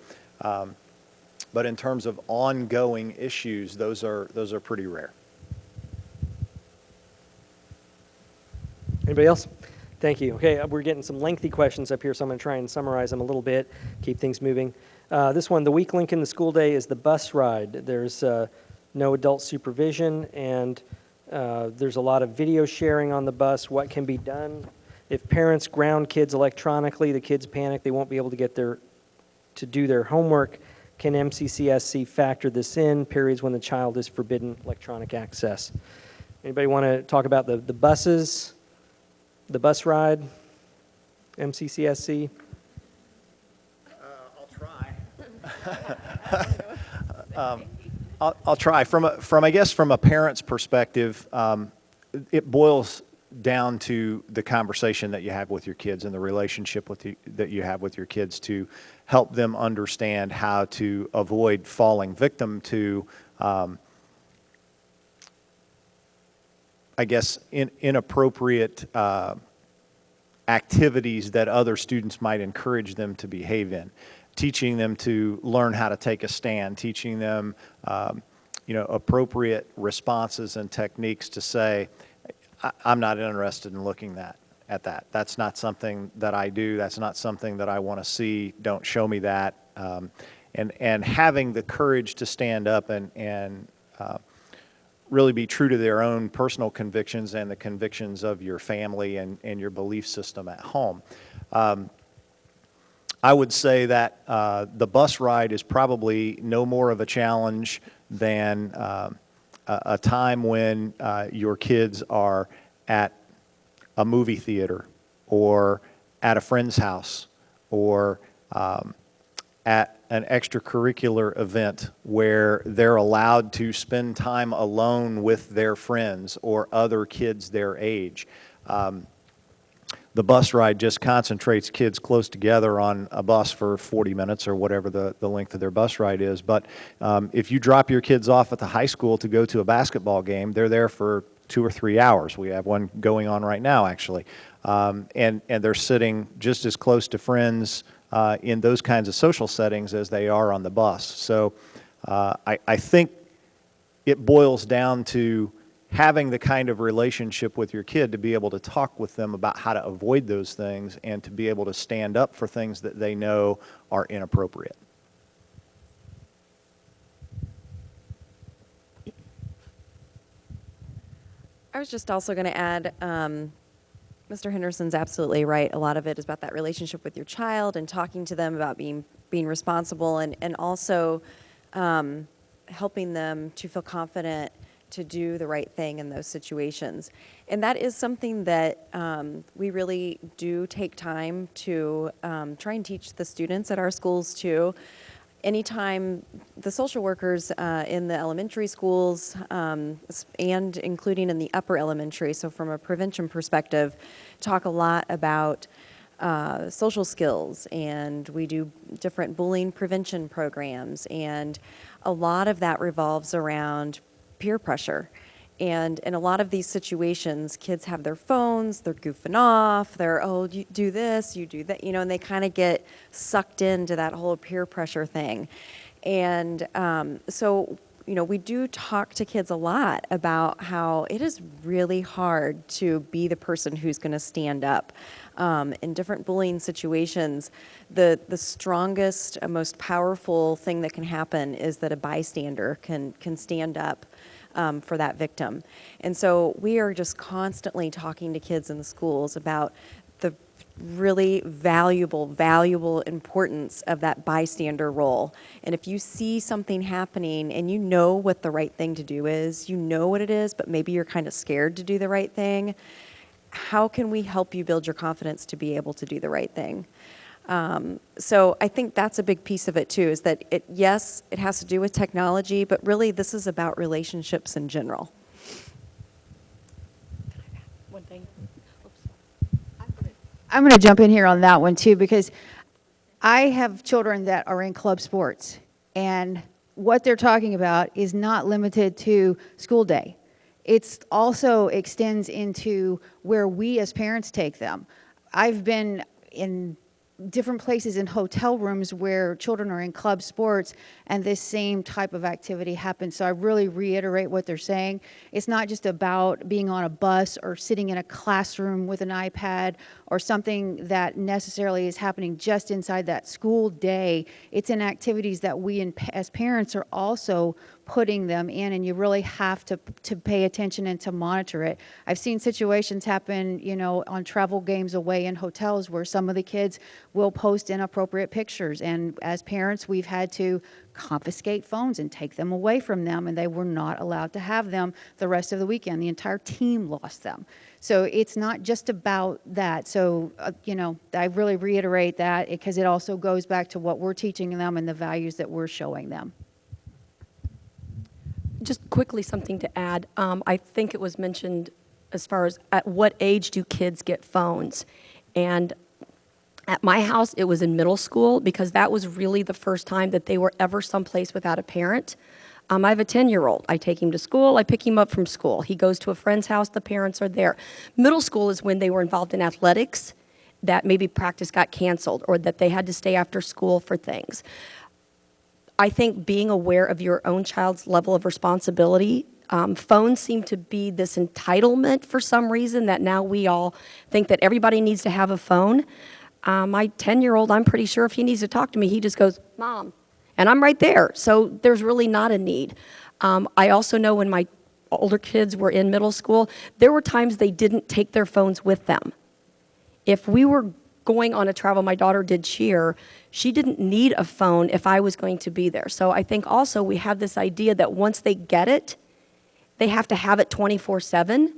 But in terms of ongoing issues, those are pretty rare. Anybody else? Thank you. Okay, we're getting some lengthy questions up here, so I'm going to try and summarize them a little bit, keep things moving. This one, the weak link in the school day is the bus ride. There's no adult supervision, and there's a lot of video sharing on the bus. What can be done? If parents ground kids electronically, the kids panic, they won't be able to get to do their homework. Can MCCSC factor this in, periods when the child is forbidden electronic access? Anybody want to talk about the buses? The bus ride, MCCSC? I'll try. I'll try. From a parent's perspective, it boils down to the conversation that you have with your kids and the relationship that you have with your kids to help them understand how to avoid falling victim to, inappropriate activities that other students might encourage them to behave in. Teaching them to learn how to take a stand, teaching them, appropriate responses and techniques to say, I'm not interested in looking at that. That's not something that I do. That's not something that I want to see. Don't show me that. And having the courage to stand up and really be true to their own personal convictions and the convictions of your family and your belief system at home. I would say that the bus ride is probably no more of a challenge than a time when your kids are at a movie theater or at a friend's house or at an extracurricular event where they're allowed to spend time alone with their friends or other kids their age. The bus ride just concentrates kids close together on a bus for 40 minutes or whatever the length of their bus ride is. But if you drop your kids off at the high school to go to a basketball game, they're there for 2 or 3 hours. We have one going on right now, actually. And they're sitting just as close to friends in those kinds of social settings as they are on the bus. So I think it boils down to having the kind of relationship with your kid to be able to talk with them about how to avoid those things and to be able to stand up for things that they know are inappropriate. I was just also going to add, Mr. Henderson's absolutely right. A lot of it is about that relationship with your child and talking to them about being responsible and also helping them to feel confident to do the right thing in those situations. And that is something that we really do take time to try and teach the students at our schools too. Anytime the social workers in the elementary schools and including in the upper elementary, so from a prevention perspective, talk a lot about social skills, and we do different bullying prevention programs, and a lot of that revolves around peer pressure. And in a lot of these situations, kids have their phones, they're goofing off, they're, oh, you do this, you do that, and they kind of get sucked into that whole peer pressure thing. And so, we do talk to kids a lot about how it is really hard to be the person who's going to stand up. In different bullying situations, the strongest, most powerful thing that can happen is that a bystander can stand up for that victim. And so we are just constantly talking to kids in the schools about the really valuable importance of that bystander role. And if you see something happening and you know what the right thing to do is, you know what it is, but maybe you're kind of scared to do the right thing, how can we help you build your confidence to be able to do the right thing? So I think that's a big piece of it too, is that yes, it has to do with technology, but really this is about relationships in general. One thing. I'm going to jump in here on that one too, because I have children that are in club sports, and what they're talking about is not limited to school day. It also extends into where we as parents take them. I've been in different places in hotel rooms where children are in club sports and this same type of activity happens. So I really reiterate what they're saying. It's not just about being on a bus or sitting in a classroom with an iPad or something that necessarily is happening just inside that school day. It's in activities that we as parents are also putting them in, and you really have to pay attention and to monitor it. I've seen situations happen, on travel games away in hotels where some of the kids will post inappropriate pictures, and as parents, we've had to confiscate phones and take them away from them, and they were not allowed to have them the rest of the weekend. The entire team lost them. So it's not just about that. So, I really reiterate that because it also goes back to what we're teaching them and the values that we're showing them. Just quickly, something to add. I think it was mentioned as far as at what age do kids get phones? And at my house, it was in middle school because that was really the first time that they were ever someplace without a parent. I have a 10-year-old. I take him to school. I pick him up from school. He goes to a friend's house. The parents are there. Middle school is when they were involved in athletics, that maybe practice got canceled or that they had to stay after school for things. I think being aware of your own child's level of responsibility, phones seem to be this entitlement for some reason that now we all think that everybody needs to have a phone. My 10-year-old, I'm pretty sure if he needs to talk to me, he just goes, Mom, and I'm right there. So there's really not a need. I also know when my older kids were in middle school, there were times they didn't take their phones with them. If we were going on a travel, my daughter did cheer, she didn't need a phone if I was going to be there. So I think also we have this idea that once they get it, they have to have it 24/7.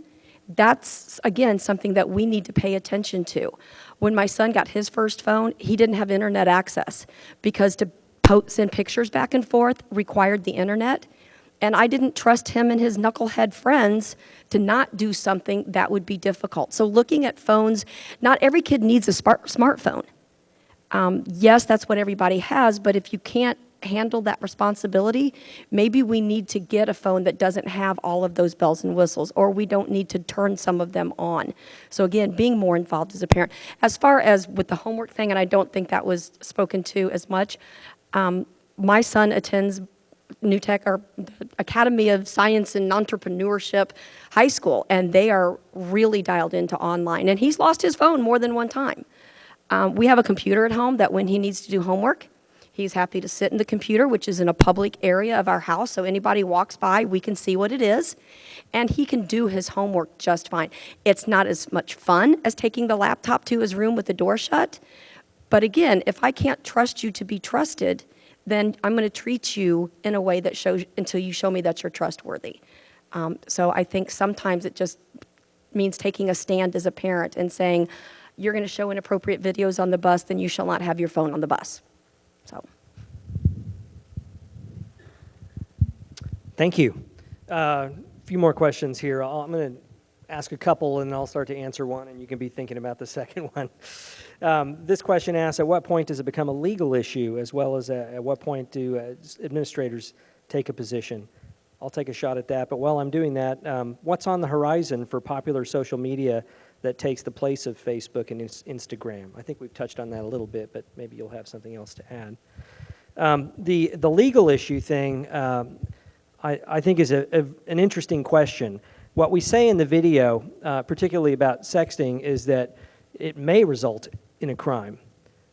That's, again, something that we need to pay attention to. When my son got his first phone, he didn't have internet access because to send pictures back and forth required the internet. And I didn't trust him and his knucklehead friends to not do something that would be difficult. So looking at phones, not every kid needs a smartphone. Yes, that's what everybody has, but if you can't handle that responsibility, maybe we need to get a phone that doesn't have all of those bells and whistles, or we don't need to turn some of them on. So again, being more involved as a parent. As far as with the homework thing, and I don't think that was spoken to as much, my son attends New Tech, or the Academy of Science and Entrepreneurship High School, and they are really dialed into online. And he's lost his phone more than one time. We have a computer at home that when he needs to do homework, he's happy to sit in the computer, which is in a public area of our house, so anybody walks by, we can see what it is, and he can do his homework just fine. It's not as much fun as taking the laptop to his room with the door shut, but again, if I can't trust you to be trusted, then I'm going to treat you in a way that shows, until you show me that you're trustworthy. So I think sometimes it just means taking a stand as a parent and saying, you're going to show inappropriate videos on the bus, then you shall not have your phone on the bus. So. Thank you. A few more questions here. I'm going to ask a couple, and I'll start to answer one, and you can be thinking about the second one. This question asks, at what point does it become a legal issue, as well as at what point do administrators take a position? I'll take a shot at that, but while I'm doing that, what's on the horizon for popular social media that takes the place of Facebook and Instagram? I think we've touched on that a little bit, but maybe you'll have something else to add. The legal issue thing, I think is an interesting question. What we say in the video, particularly about sexting, is that it may result in a crime,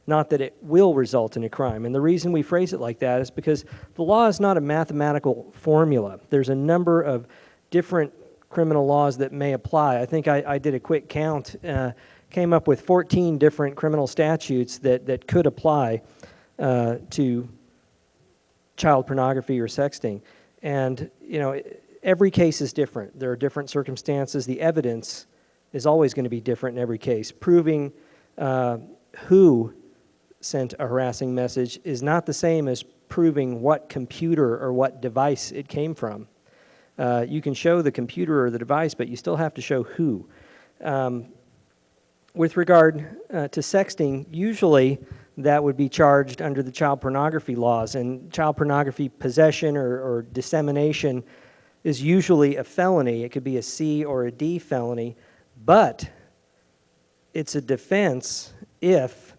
not that it will result in a crime. And the reason we phrase it like that is because the law is not a mathematical formula. There's a number of different criminal laws that may apply. I think I did a quick count, came up with 14 different criminal statutes that could apply to child pornography or sexting. And, you know, every case is different. There are different circumstances. The evidence is always going to be different in every case. Proving who sent a harassing message is not the same as proving what computer or what device it came from. You can show the computer or the device, but you still have to show who. With regard to sexting, usually that would be charged under the child pornography laws, and child pornography possession or dissemination is usually a felony. It could be a C or a D felony, but it's a defense if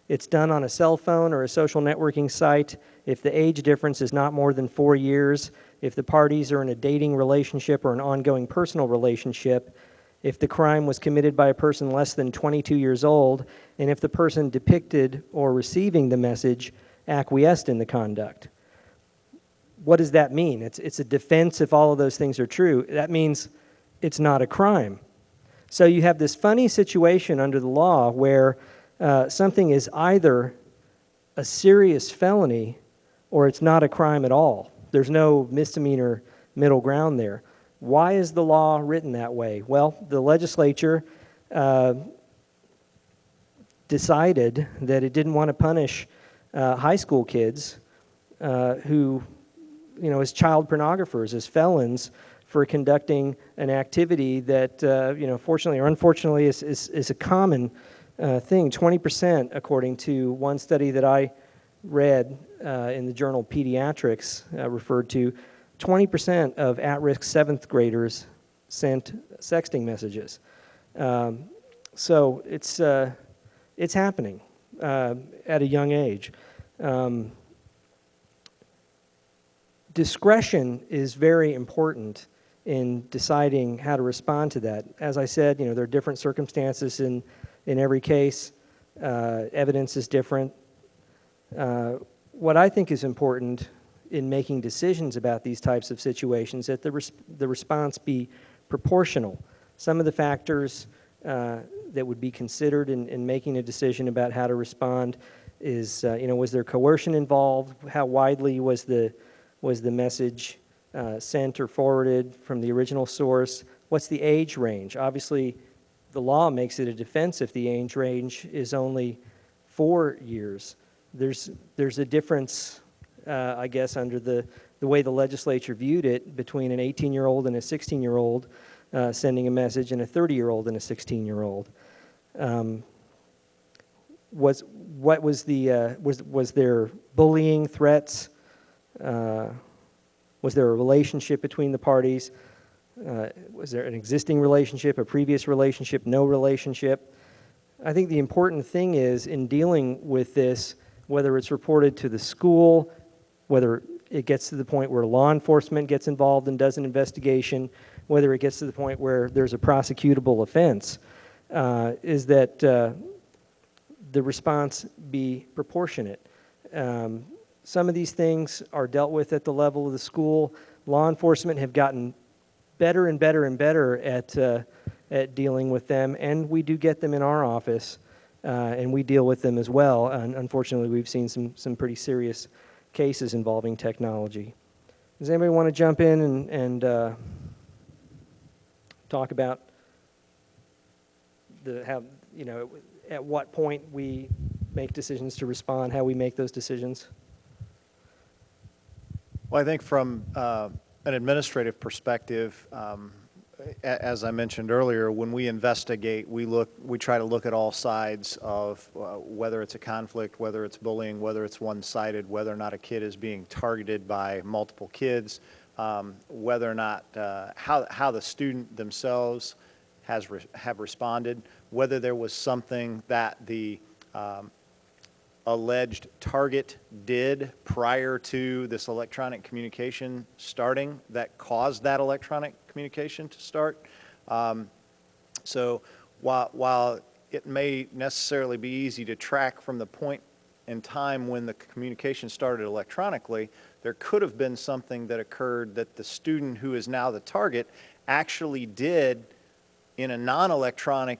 it's done on a cell phone or a social networking site, if the age difference is not more than 4 years, if the parties are in a dating relationship or an ongoing personal relationship, if the crime was committed by a person less than 22 years old, and if the person depicted or receiving the message acquiesced in the conduct. What does that mean? It's a defense if all of those things are true. That means it's not a crime. So you have this funny situation under the law where something is either a serious felony or it's not a crime at all. There's no misdemeanor middle ground there. Why is the law written that way? Well, the legislature decided that it didn't want to punish high school kids who, you know, as child pornographers, as felons, for conducting an activity that, you know, fortunately or unfortunately is a common thing. 20%, according to one study that I read in the journal Pediatrics, referred to, 20% of at-risk 7th graders sent sexting messages. So it's happening at a young age. Discretion is very important in deciding how to respond to that. As I said, you know, there are different circumstances in every case. Evidence is different. What I think is important in making decisions about these types of situations, that the response be proportional. Some of the factors that would be considered in making a decision about how to respond is, you know, was there coercion involved? How widely was the message sent or forwarded from the original source? what's the age range? Obviously, the law makes it a defense if the age range is only 4 years. There's a difference, I guess, under the way the legislature viewed it between an 18-year-old and a 16-year-old sending a message and a 30-year-old and a 16-year-old. Was there bullying, threats? Was there a relationship between the parties? Was there an existing relationship, a previous relationship, no relationship? I think the important thing is in dealing with this, whether it's reported to the school, whether it gets to the point where law enforcement gets involved and does an investigation, whether it gets to the point where there's a prosecutable offense, is that the response be proportionate. Some of these things are dealt with at the level of the school. Law enforcement have gotten better and better and better at dealing with them, and we do get them in our office, and we deal with them as well. And unfortunately, we've seen some pretty serious cases involving technology. Does anybody want to jump in and talk about how, you know, at what point we make decisions to respond, how we make those decisions? Well, I think from an administrative perspective, as I mentioned earlier, when we investigate, we try to look at all sides of whether it's a conflict, whether it's bullying, whether it's one-sided, whether or not a kid is being targeted by multiple kids, whether or not how the student themselves have responded, whether there was something that the alleged target did prior to this electronic communication starting that caused that electronic communication to start. So while it may necessarily be easy to track from the point in time when the communication started electronically, there could have been something that occurred that the student who is now the target actually did in a non-electronic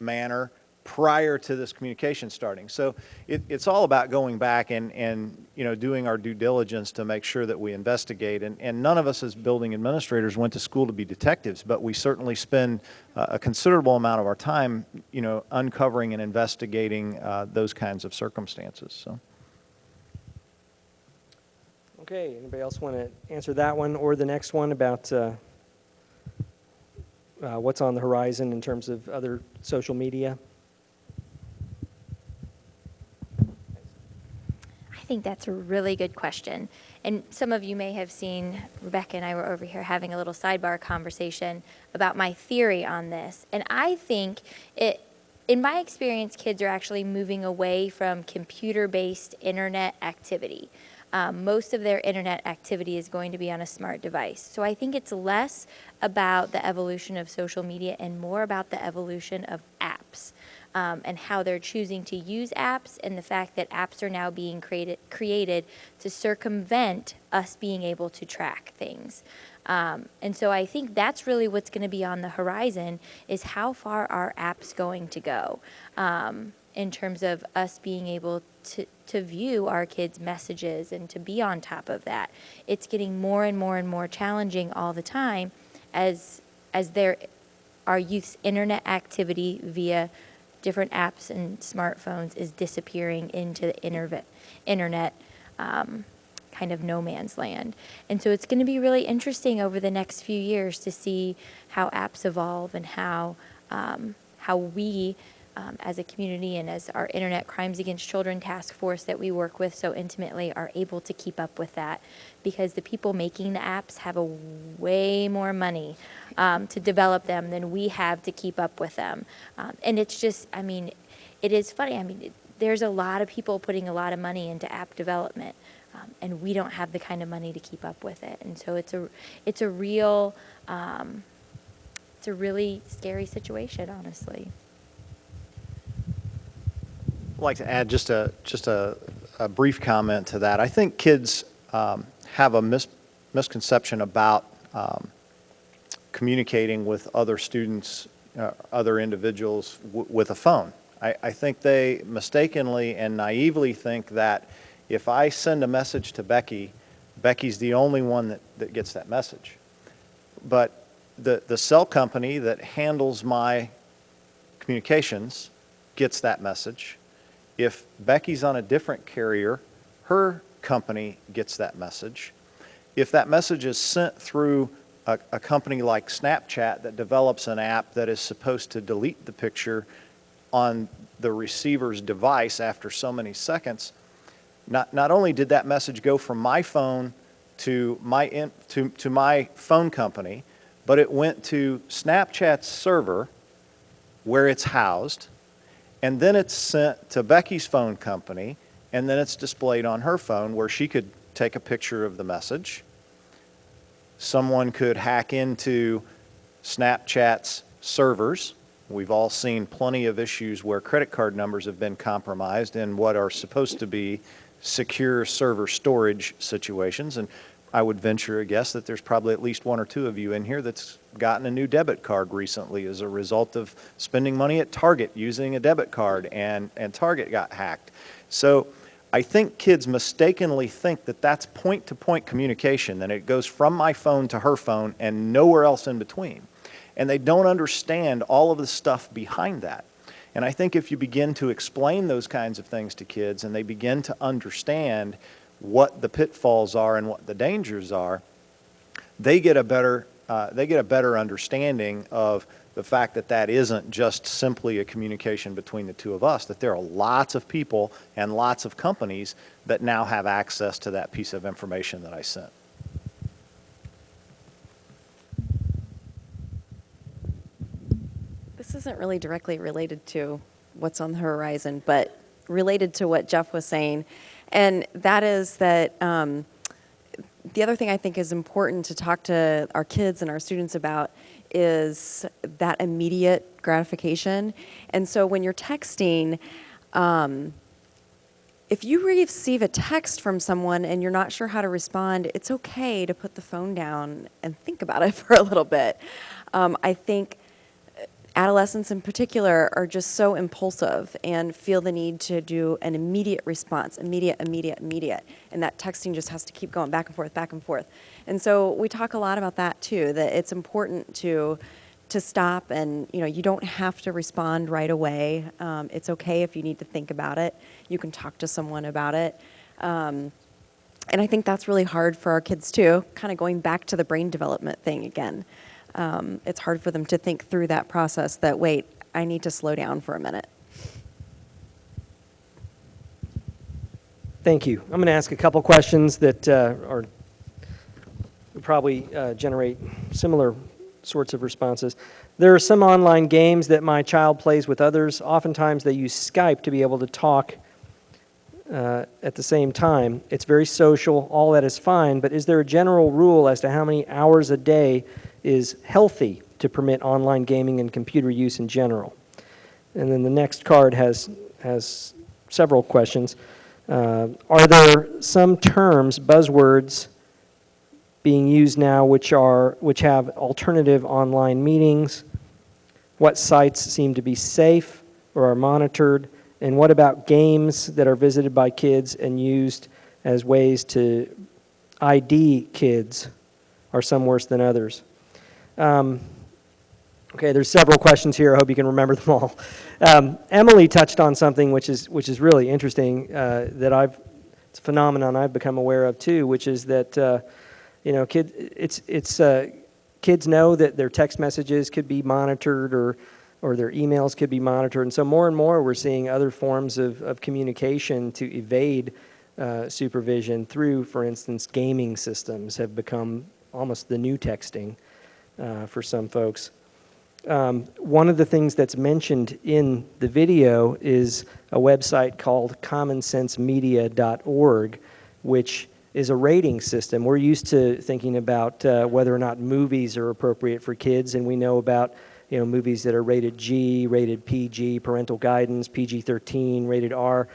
manner prior to this communication starting. So it's all about going back and you know, doing our due diligence to make sure that we investigate. And none of us as building administrators went to school to be detectives, but we certainly spend a considerable amount of our time, you know, uncovering and investigating those kinds of circumstances. So. Okay, anybody else want to answer that one or the next one about what's on the horizon in terms of other social media? I think that's a really good question. And some of you may have seen Rebecca and I were over here having a little sidebar conversation about my theory on this. And I think in my experience, kids are actually moving away from computer-based internet activity. Most of their internet activity is going to be on a smart device. So I think it's less about the evolution of social media and more about the evolution of apps. And how they're choosing to use apps, and the fact that apps are now being created to circumvent us being able to track things. And so I think that's really what's going to be on the horizon, is how far are apps going to go in terms of us being able to view our kids' messages and to be on top of that. It's getting more and more and more challenging all the time as our youth's internet activity via different apps and smartphones is disappearing into the internet kind of no man's land. And so it's going to be really interesting over the next few years to see how apps evolve and how we as a community and as our Internet Crimes Against Children task force that we work with so intimately are able to keep up with that, because the people making the apps have a way more money to develop them than we have to keep up with them. And it's just, I mean, it is funny. I mean, there's a lot of people putting a lot of money into app development, and we don't have the kind of money to keep up with it. And so it's a really scary situation, honestly. I'd like to add just a brief comment to that. I think kids have a misconception about communicating with other students, other individuals with a phone. I think they mistakenly and naively think that if I send a message to Becky, Becky's the only one that gets that message. But the cell company that handles my communications gets that message. If Becky's on a different carrier, her company gets that message. If that message is sent through a company like Snapchat that develops an app that is supposed to delete the picture on the receiver's device after so many seconds, not only did that message go from my phone to my phone company, but it went to Snapchat's server where it's housed, and then it's sent to Becky's phone company, and then it's displayed on her phone where she could take a picture of the message. Someone could hack into Snapchat's servers. We've all seen plenty of issues where credit card numbers have been compromised in what are supposed to be secure server storage situations. And I would venture a guess that there's probably at least one or two of you in here that's gotten a new debit card recently as a result of spending money at Target using a debit card, and Target got hacked. So I think kids mistakenly think that that's point-to-point communication, and it goes from my phone to her phone and nowhere else in between. And they don't understand all of the stuff behind that. And I think if you begin to explain those kinds of things to kids and they begin to understand what the pitfalls are and what the dangers are, they get a better understanding of the fact that that isn't just simply a communication between the two of us, that there are lots of people and lots of companies that now have access to that piece of information that I sent. This isn't really directly related to what's on the horizon, but related to what Jeff was saying. And that is that the other thing I think is important to talk to our kids and our students about is that immediate gratification. And so when you're texting, if you receive a text from someone and you're not sure how to respond, it's okay to put the phone down and think about it for a little bit. I think adolescents in particular are just so impulsive and feel the need to do an immediate response, immediate. And that texting just has to keep going back and forth. And so we talk a lot about that too, that it's important to stop, and you don't have to respond right away. It's okay if you need to think about it. You can talk to someone about it. And I think that's really hard for our kids too, kind of going back to the brain development thing again. It's hard for them to think through that process that, wait, I need to slow down for a minute. Thank you. I'm going to ask a couple questions that would probably generate similar sorts of responses. There are some online games that my child plays with others. Oftentimes they use Skype to be able to talk at the same time. It's very social. All that is fine, but is there a general rule as to how many hours a day is healthy to permit online gaming and computer use in general? And then the next card has several questions. Are there some terms, buzzwords, being used now which have alternative online meetings? What sites seem to be safe or are monitored? And what about games that are visited by kids and used as ways to ID kids? Are some worse than others? Okay, there's several questions here. I hope you can remember them all. Emily touched on something which is really interesting that it's a phenomenon I've become aware of too, which is that kids know that their text messages could be monitored or their emails could be monitored, and so more and more we're seeing other forms of communication to evade supervision through, for instance, gaming systems have become almost the new texting for some folks. One of the things that's mentioned in the video is a website called commonsensemedia.org, which is a rating system. We're used to thinking about whether or not movies are appropriate for kids, and we know about movies that are rated G, rated PG, parental guidance, PG-13, rated R.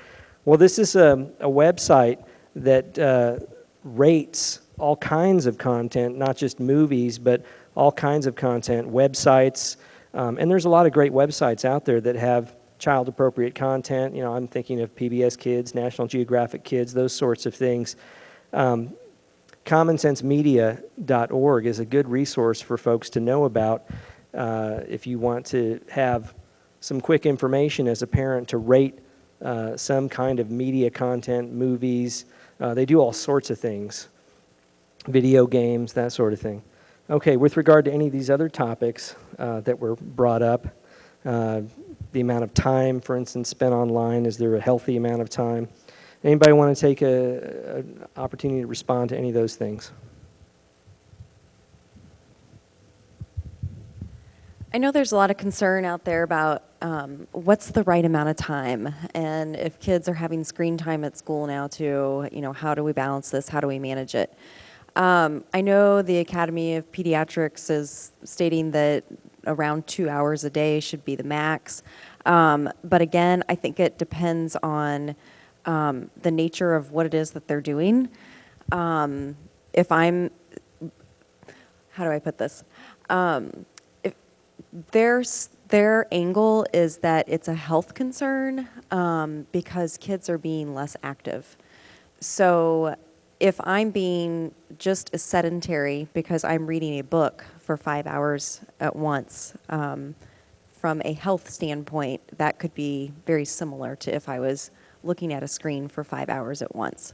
Well, this is a website that rates all kinds of content, not just movies, but all kinds of content, websites, and there's a lot of great websites out there that have child-appropriate content. I'm thinking of PBS Kids, National Geographic Kids, those sorts of things. commonsensemedia.org is a good resource for folks to know about if you want to have some quick information as a parent to rate some kind of media content, movies. They do all sorts of things, video games, that sort of thing. Okay, with regard to any of these other topics that were brought up, the amount of time, for instance, spent online, is there a healthy amount of time? Anybody want to take an opportunity to respond to any of those things? I know there's a lot of concern out there about what's the right amount of time, and if kids are having screen time at school now too, how do we balance this? How do we manage it? I know the Academy of Pediatrics is stating that around 2 hours a day should be the max. But again, I think it depends on the nature of what it is that they're doing. If I'm, how do I put this? If their angle is that it's a health concern because kids are being less active. So if I'm being just as sedentary because I'm reading a book for 5 hours at once, from a health standpoint, that could be very similar to if I was looking at a screen for 5 hours at once.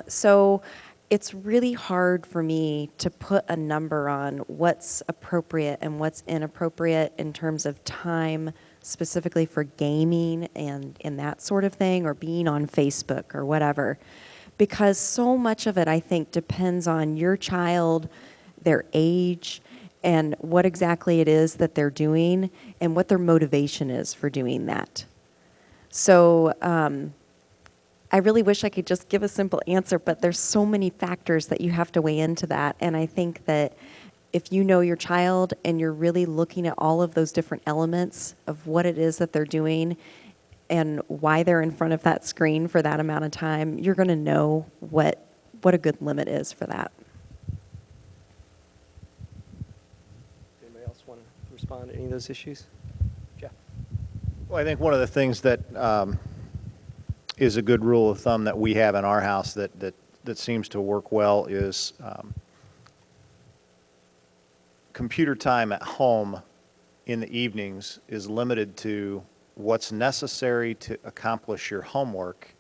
So it's really hard for me to put a number on what's appropriate and what's inappropriate in terms of time specifically for gaming and that sort of thing, or being on Facebook or whatever. Because so much of it, I think, depends on your child, their age, and what exactly it is that they're doing and what their motivation is for doing that. So I really wish I could just give a simple answer, but there's so many factors that you have to weigh into that. And I think that if you know your child and you're really looking at all of those different elements of what it is that they're doing and why they're in front of that screen for that amount of time, you're going to know what a good limit is for that. Anybody else want to respond to any of those issues? Jeff? Well, I think one of the things that is a good rule of thumb that we have in our house that seems to work well is computer time at home in the evenings is limited to what's necessary to accomplish your homework,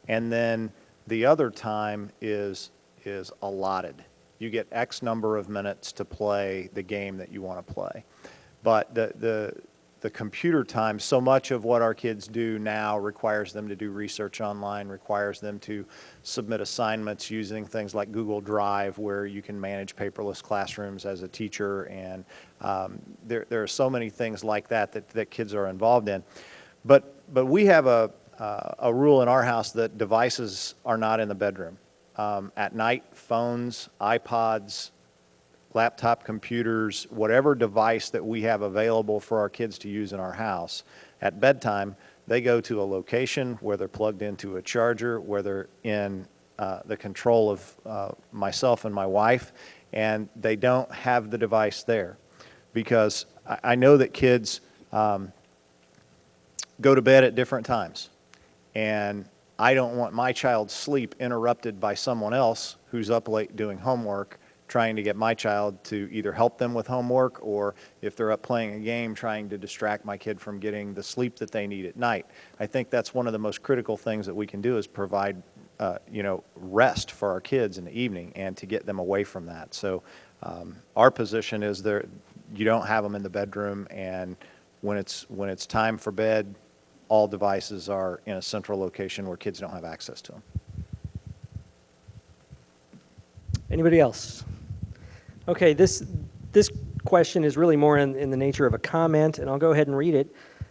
and then the other time is allotted. You get X number of minutes to play the game that you want to play. But the computer time, so much of what our kids do now requires them to do research online, requires them to submit assignments using things like Google Drive, where you can manage paperless classrooms as a teacher, and there are so many things like that kids are involved in. But we have a rule in our house that devices are not in the bedroom. At night, phones, iPods, laptop computers, whatever device that we have available for our kids to use in our house, at bedtime, they go to a location where they're plugged into a charger, where they're in the control of myself and my wife, and they don't have the device there. Because I know that kids go to bed at different times, and I don't want my child's sleep interrupted by someone else who's up late doing homework, trying to get my child to either help them with homework, or if they're up playing a game, trying to distract my kid from getting the sleep that they need at night. I think that's one of the most critical things that we can do, is provide rest for our kids in the evening and to get them away from that. So our position is you don't have them in the bedroom, and when it's time for bed, all devices are in a central location where kids don't have access to them. Anybody else? Okay, this question is really more in the nature of a comment, and I'll go ahead and read it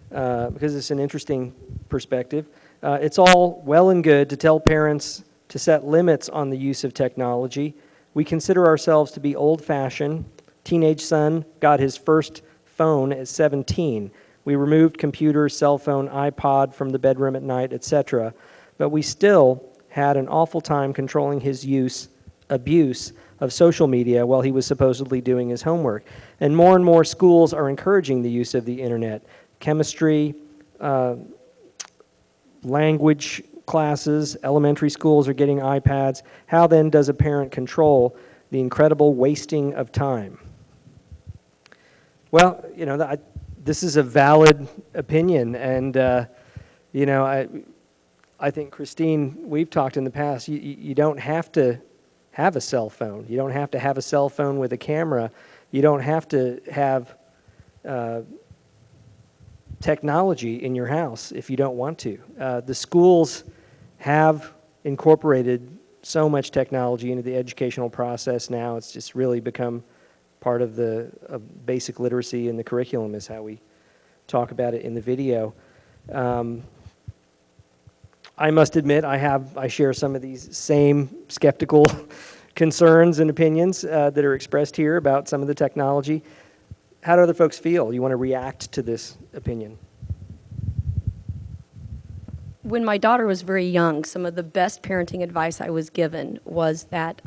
because it's an interesting perspective. It's all well and good to tell parents to set limits on the use of technology. We consider ourselves to be old-fashioned. Teenage son got his first phone at 17. We removed computer, cell phone, iPod from the bedroom at night, etc. But we still had an awful time controlling his abuse of social media while he was supposedly doing his homework. And more schools are encouraging the use of the internet. Chemistry, language classes, elementary schools are getting iPads. How then does a parent control the incredible wasting of time? Well, this is a valid opinion, and I think, Christine, we've talked in the past, you don't have to have a cell phone. You don't have to have a cell phone with a camera. You don't have to have technology in your house if you don't want to. The schools have incorporated so much technology into the educational process now. It's just really become part of the basic literacy in the curriculum, is how we talk about it in the video. I must admit, I share some of these same skeptical concerns and opinions that are expressed here about some of the technology. How do other folks feel? You want to react to this opinion? When my daughter was very young, some of the best parenting advice I was given was that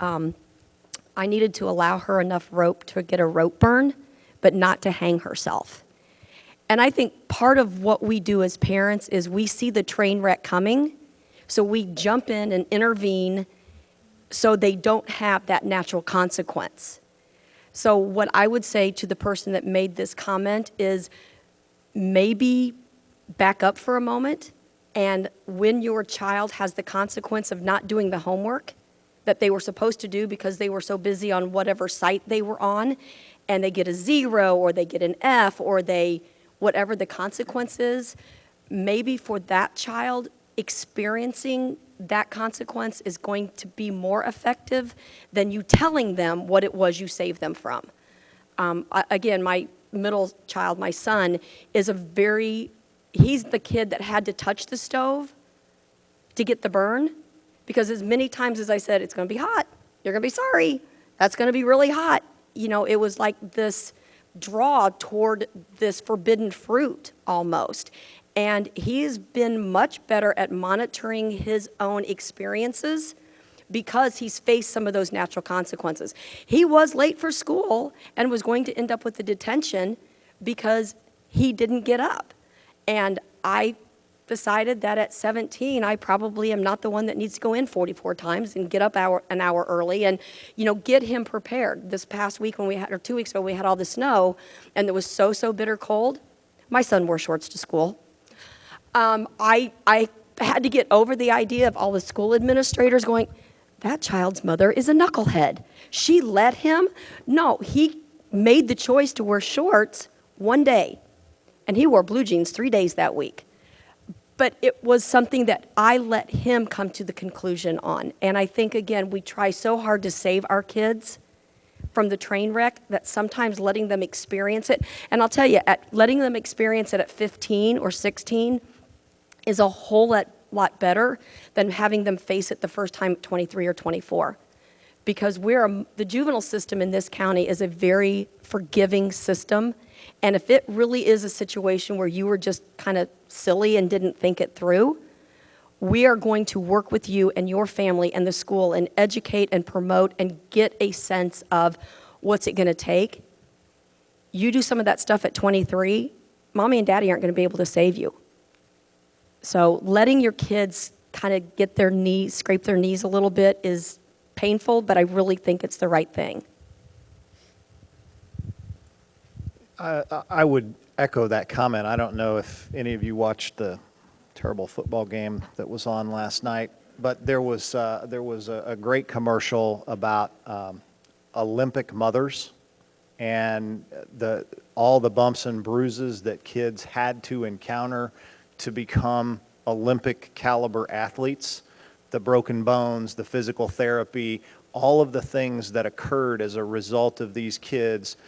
I needed to allow her enough rope to get a rope burn, but not to hang herself. And I think part of what we do as parents is we see the train wreck coming, so we jump in and intervene so they don't have that natural consequence. So what I would say to the person that made this comment is maybe back up for a moment, and when your child has the consequence of not doing the homework that they were supposed to do because they were so busy on whatever site they were on, and they get a 0 or they get an F or whatever the consequence is, maybe for that child, experiencing that consequence is going to be more effective than you telling them what it was you saved them from. Again, my middle child, my son, is he's the kid that had to touch the stove to get the burn, because as many times as I said, it's going to be hot, you're going to be sorry, that's going to be really hot. It was like this draw toward this forbidden fruit almost. And he's been much better at monitoring his own experiences because he's faced some of those natural consequences. He was late for school and was going to end up with a detention because he didn't get up. And I decided that at 17, I probably am not the one that needs to go in 44 times and get up an hour early and, get him prepared. This past week or 2 weeks ago, we had all the snow and it was so bitter cold. My son wore shorts to school. I had to get over the idea of all the school administrators going, that child's mother is a knucklehead. She let him? No, he made the choice to wear shorts one day, and he wore blue jeans 3 days that week. But it was something that I let him come to the conclusion on. And I think, again, we try so hard to save our kids from the train wreck that sometimes letting them experience it. And I'll tell you, letting them experience it at 15 or 16 is a whole lot better than having them face it the first time at 23 or 24. Because the juvenile system in this county is a very forgiving system. And if it really is a situation where you were just kind of silly and didn't think it through, we are going to work with you and your family and the school and educate and promote and get a sense of what's it going to take. You do some of that stuff at 23, mommy and daddy aren't going to be able to save you. So letting your kids kind of scrape their knees a little bit is painful, but I really think it's the right thing. I would echo that comment. I don't know if any of you watched the terrible football game that was on last night, but there was a great commercial about Olympic mothers and all the bumps and bruises that kids had to encounter to become Olympic caliber athletes, the broken bones, the physical therapy, all of the things that occurred as a result of these kids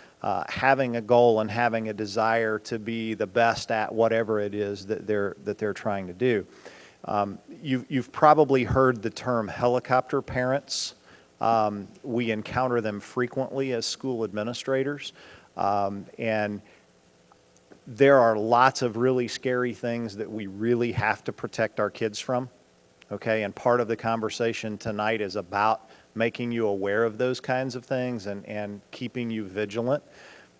having a goal and having a desire to be the best at whatever it is that they're trying to do. You've probably heard the term helicopter parents. We encounter them frequently as school administrators, and there are lots of really scary things that we really have to protect our kids from, okay? And part of the conversation tonight is about making you aware of those kinds of things and keeping you vigilant.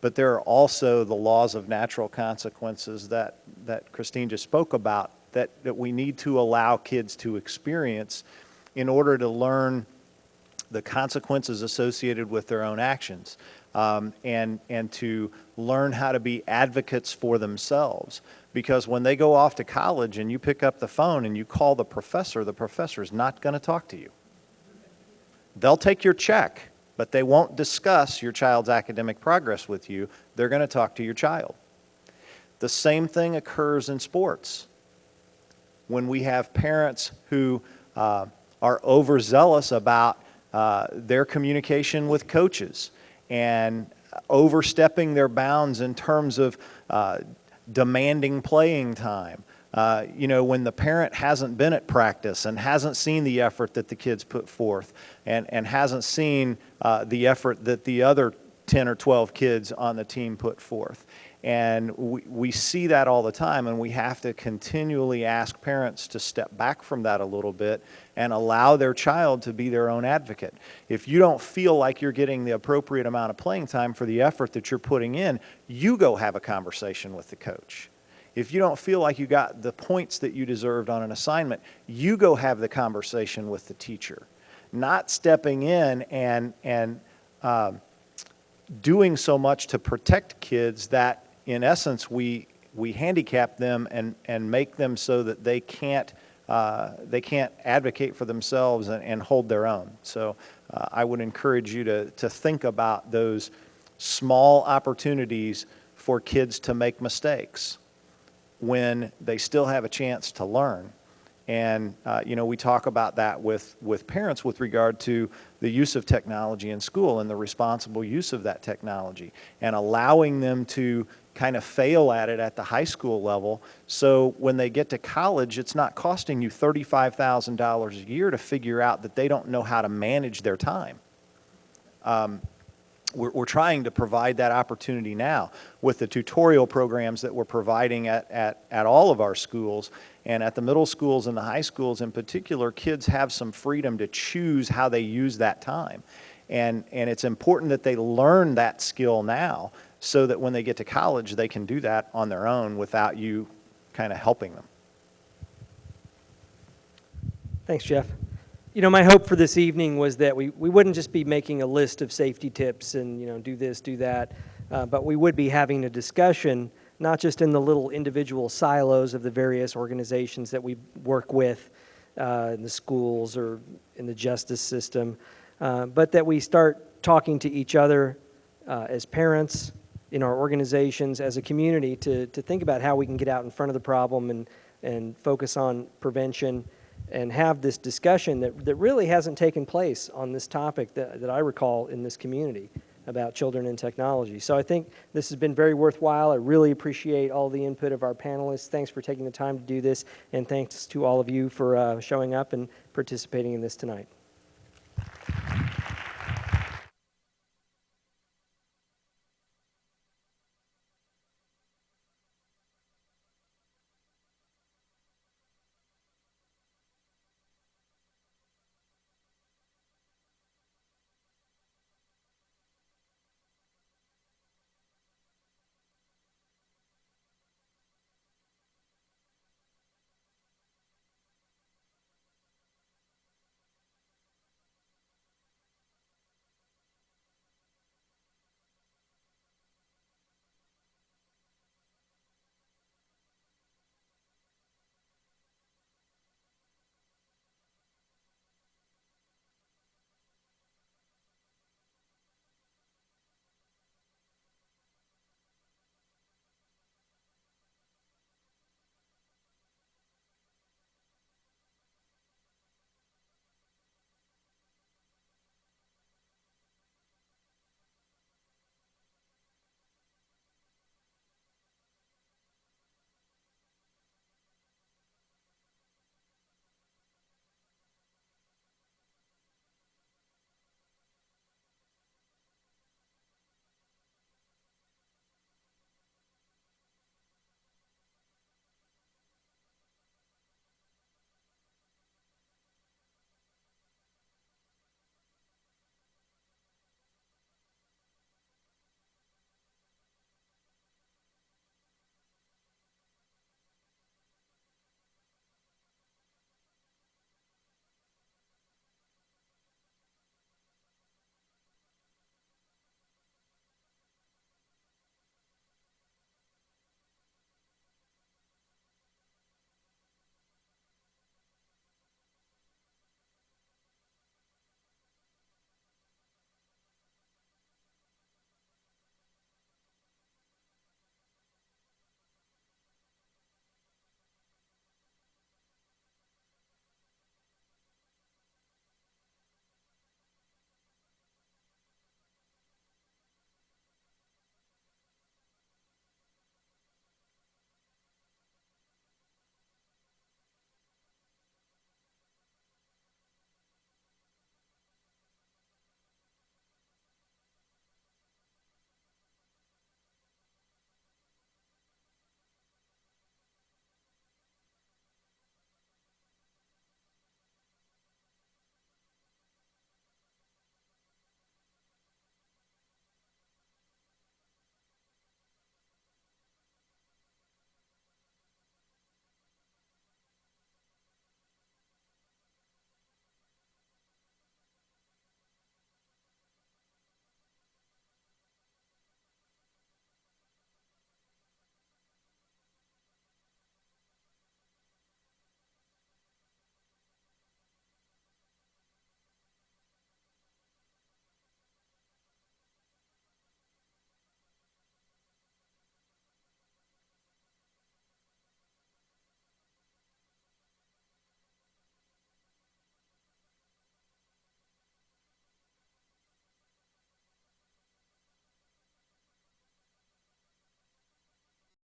But there are also the laws of natural consequences that Christine just spoke about that we need to allow kids to experience in order to learn the consequences associated with their own actions, and to learn how to be advocates for themselves. Because when they go off to college and you pick up the phone and you call the professor is not going to talk to you. They'll take your check, but they won't discuss your child's academic progress with you. They're going to talk to your child. The same thing occurs in sports. When we have parents who are overzealous about their communication with coaches and overstepping their bounds in terms of demanding playing time. When the parent hasn't been at practice and hasn't seen the effort that the kids put forth and hasn't seen the effort that the other 10 or 12 kids on the team put forth. And we see that all the time, and we have to continually ask parents to step back from that a little bit and allow their child to be their own advocate. If you don't feel like you're getting the appropriate amount of playing time for the effort that you're putting in, you go have a conversation with the coach. If you don't feel like you got the points that you deserved on an assignment, you go have the conversation with the teacher. Not stepping in and doing so much to protect kids that, in essence, we handicap them and make them so that they can't advocate for themselves and hold their own. So I would encourage you to think about those small opportunities for kids to make mistakes when they still have a chance to learn. And, we talk about that with parents with regard to the use of technology in school and the responsible use of that technology and allowing them to kind of fail at it at the high school level. So when they get to college, it's not costing you $35,000 a year to figure out that they don't know how to manage their time. We're trying to provide that opportunity now with the tutorial programs that we're providing at all of our schools. And at the middle schools and the high schools in particular, kids have some freedom to choose how they use that time. And it's important that they learn that skill now so that when they get to college, they can do that on their own without you kind of helping them. Thanks, Jeff. My hope for this evening was that we wouldn't just be making a list of safety tips and, do this, do that, but we would be having a discussion, not just in the little individual silos of the various organizations that we work with in the schools or in the justice system, but that we start talking to each other as parents, in our organizations, as a community, to think about how we can get out in front of the problem and focus on prevention and have this discussion that really hasn't taken place on this topic that I recall in this community about children and technology. So I think this has been very worthwhile. I really appreciate all the input of our panelists. Thanks for taking the time to do this, and thanks to all of you for showing up and participating in this tonight.